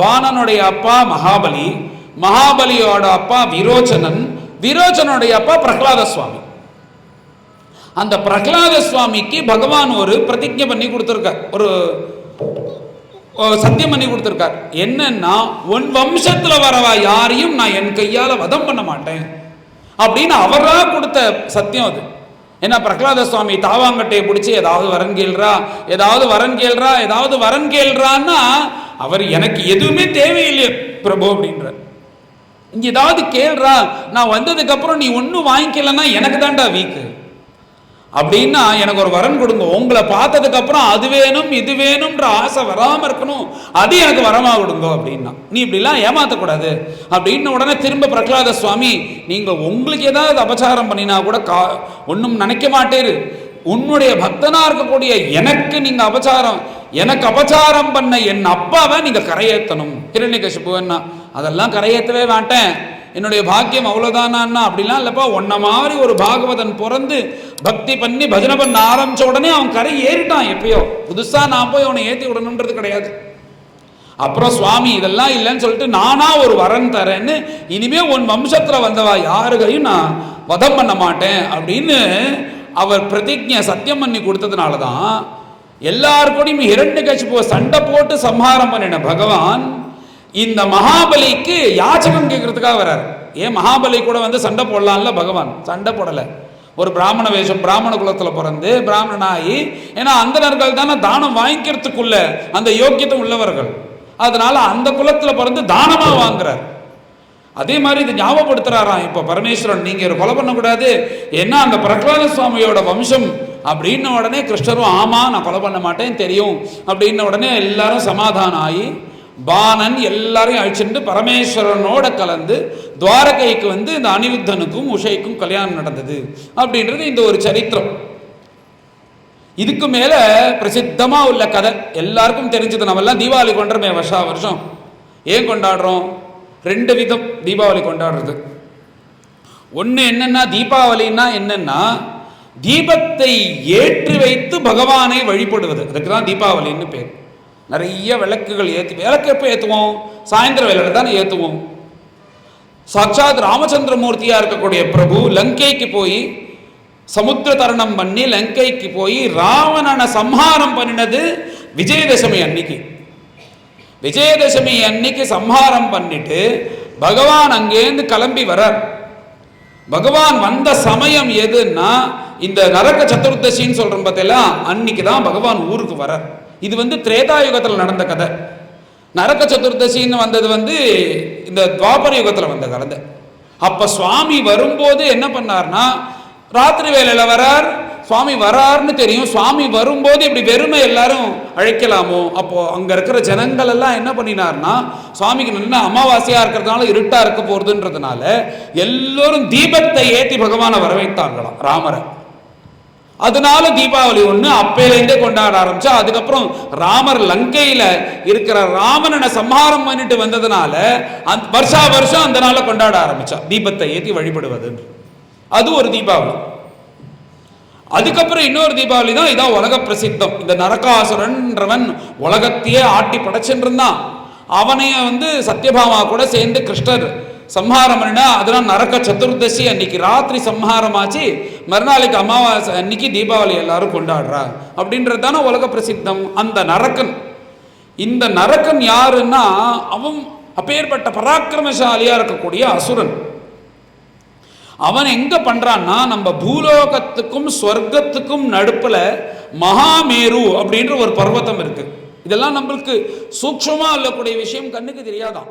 பாணனுடைய அப்பா மகாபலி, மகாபலியோட அப்பா விரோச்சனன், விரோச்சனுடைய அப்பா பிரகலாத சுவாமி. அந்த பிரகலாத சுவாமிக்கு பகவான் ஒரு பிரதிஜை பண்ணி கொடுத்திருக்கார், ஒரு சத்தியம் பண்ணி கொடுத்திருக்கார். என்னன்னா, உன் வம்சத்துல வரவா யாரையும் நான் என் கையால வதம் பண்ண மாட்டேன் அப்படின்னு அவரா கொடுத்த சத்தியம் அது. ஏன்னா பிரகலாத சுவாமி தாவாங்கட்டையை பிடிச்சி ஏதாவது வரன் கேள்றா, ஏதாவது வரன் கேள்றா, ஏதாவது வரன் கேள்றான்னா அவர் எனக்கு எதுவுமே தேவையில்லையே பிரபு அப்படின்ற. இங்க ஏதாவது கேள்றா, நான் வந்ததுக்கு அப்புறம் நீ ஒன்னும் வாங்கிக்கலன்னா எனக்கு தான்டா வீக்கு. அப்படின்னா எனக்கு ஒரு வரன் கொடுங்க, உங்களை பார்த்ததுக்கு அப்புறம் அது வேணும் இது வேணும்ன்ற ஆசை வராம இருக்கணும், அது எனக்கு வரமா கொடுங்க அப்படின்னா. நீ இப்படிலாம் ஏமாத்தக்கூடாது அப்படின்னு உடனே திரும்ப பிரகலாத சுவாமி, நீங்க உங்களுக்கு ஏதாவது அபச்சாரம் பண்ணினா கூட ஒன்றும் நினைக்க மாட்டேரு, உன்னுடைய பக்தனா இருக்கக்கூடிய எனக்கு அபச்சாரம் பண்ண என் அப்பாவை நீங்க கரையேற்றணும். ஹிரண்யகசிபுவன்னா அதெல்லாம் கரையேற்றவே மாட்டேன், என்னுடைய பாக்கியம் அவ்வளவுதானா அப்படிலாம் இல்லப்பா, உன்ன மாதிரி ஒரு பாகவதன் பிறந்து பக்தி பண்ணி பஜனை பண்ண ஆரம்பிச்ச உடனே அவன் கரை ஏறிட்டான். எப்பயோ புதுசா நான் போய் அவனை ஏற்றி விடணுன்றது கிடையாது. அப்புறம் சுவாமி இதெல்லாம் இல்லைன்னு சொல்லிட்டு நானா ஒரு வரன் தரேன்னு, இனிமே உன் வம்சத்துல வந்தவா யாருக்கையும் நான் வதம் பண்ண மாட்டேன் அப்படின்னு அவர் பிரதிஜ்ஞை சத்தியம் பண்ணி கொடுத்ததுனாலதான் எல்லாருக்கூடையும் ஹிரண்யகசிபுவை சண்டை போட்டு சம்ஹாரம் பண்ணின பகவான் இந்த மகாபலிக்கு யாச்சகம் கேட்கறதுக்காக வர்றார். ஏன் மகாபலி கூட வந்து சண்டை போடலாம்ல, பகவான் சண்டை போடல. ஒரு பிராமண வேஷம், பிராமண குலத்துல பிறந்து பிராமணனாகி, ஏன்னா அந்தனர்கள் தானே தானம் வாங்கிக்கிறதுக்குள்ள அந்த யோக்கியத்தை உள்ளவர்கள், அதனால அந்த குலத்துல பிறந்து தானமா வாங்குறார். அதே மாதிரி இது ஞாபகப்படுத்துறாராம் இப்ப பரமேஸ்வரன், நீங்க கொலை பண்ணக்கூடாது, ஏன்னா அந்த பிரகலாத சுவாமியோட வம்சம் அப்படின்ன உடனே கிருஷ்ணரும் ஆமா நான் கொலை பண்ண மாட்டேன் தெரியும் அப்படின்ன உடனே எல்லாரும் சமாதானம் ஆகி பானன் எல்லாரையும் அழிச்சுட்டு பரமேஸ்வரனோட கலந்து துவாரகைக்கு வந்து இந்த அனிருத்தனுக்கும் உஷைக்கும் கல்யாணம் நடந்தது அப்படின்றது இந்த ஒரு சரித்திரம். இதுக்கு மேல பிரசித்தமா உள்ள கதை எல்லாருக்கும் தெரிஞ்சது. நம்ம எல்லாம் தீபாவளி கொண்டாடுறோமே வருஷா வருஷம். ஏன் கொண்டாடுறோம்? 2 விதம் தீபாவளி கொண்டாடுறது. ஒன்று என்னன்னா, தீபாவளின்னா என்னன்னா தீபத்தை ஏற்றி வைத்து பகவானை வழிபடுவது, அதுக்கு தான் தீபாவளின்னு பேர். நிறைய விளக்குகள் விளக்கு எப்போ ஏற்றுவோம்? சாயந்தர வேளையில தான் ஏற்றுவோம். சாட்சாத் ராமச்சந்திரமூர்த்தியா இருக்கக்கூடிய பிரபு லங்கைக்கு போய் சமுத்திர தரணம் பண்ணி லங்கைக்கு போய் ராவணனை சம்ஹாரம் பண்ணினது விஜயதசமி அன்னைக்கு. விஜயதசமி அன்னைக்கு சம்ஹாரம் பண்ணிட்டு பகவான் அங்கேருந்து கிளம்பி வரார். பகவான் வந்த சமயம் எதுன்னா இந்த நரக சதுர்தசின்னு சொல்றோம் பார்த்தீங்களா, அன்னைக்கு தான் பகவான் ஊருக்கு வரார். இது வந்து திரேதாயுகத்தில் நடந்த கதை. நரக சதுர்தசின்னு வந்தது வந்து இந்த துவாபர யுகத்தில் வந்த கதை. அப்ப சுவாமி வரும்போது என்ன பண்ணார்னா, ராத்திரி வேலையில வரார். சுவாமி வராருன்னு தெரியும். சுவாமி வரும்போது இப்படி வெறுமை எல்லாரும் அழைக்கலாமோ? அப்போ அங்க இருக்கிற ஜனங்கள் எல்லாம் என்ன பண்ணினார்னா, சுவாமிக்கு நல்ல அமாவாசையா இருக்கிறதுனால இருட்டா இருக்க போறதுன்றதுனால எல்லோரும் தீபத்தை ஏற்றி பகவானை வரவைத்தாங்களாம் ராமரை. அதனால தீபாவளி ஒன்று அப்பையிலேருந்தே கொண்டாட ஆரம்பிச்சா. அதுக்கப்புறம் ராமர் லங்கையில இருக்கிற ராவணனை சம்ஹாரம் பண்ணிட்டு வந்ததுனால வருஷா வருஷம் அந்த நாளை கொண்டாட ஆரம்பிச்சா, தீபத்தை ஏற்றி வழிபடுவது. அது ஒரு தீபாவளி. அதுக்கப்புறம் இன்னொரு தீபாவளி தான், இதான் உலக பிரசித்தம். இந்த நரகாசுரன்றவன் உலகத்தையே ஆட்டி படைச்சுருந்தான். அவனைய வந்து சத்யபாமா கூட சேர்ந்து கிருஷ்ணர் சம்ஹாரம் பண்ணினா, அதெல்லாம் நரக சதுர்தசி அன்னைக்கு ராத்திரி சம்ஹாரம் ஆச்சு. மறுநாளைக்கு அமாவாசை அன்னைக்கு தீபாவளி எல்லாரும் கொண்டாடுறா அப்படின்றது தானே உலக பிரசித்தம். அந்த நரக்கன், இந்த நரக்கன் யாருன்னா அவன் அப்பேற்பட்ட பராக்கிரமசாலியா இருக்கக்கூடிய அசுரன். அவன் எங்க பண்றான்னா, நம்ம பூலோகத்துக்கும் ஸ்வர்க்கத்துக்கும் நடுப்புல மகாமேரு அப்படின்ற ஒரு பர்வதம் இருக்கு. இதெல்லாம் நம்மளுக்கு சூக்ஷமா இல்லக்கூடிய விஷயம், கண்ணுக்கு தெரியாதான்.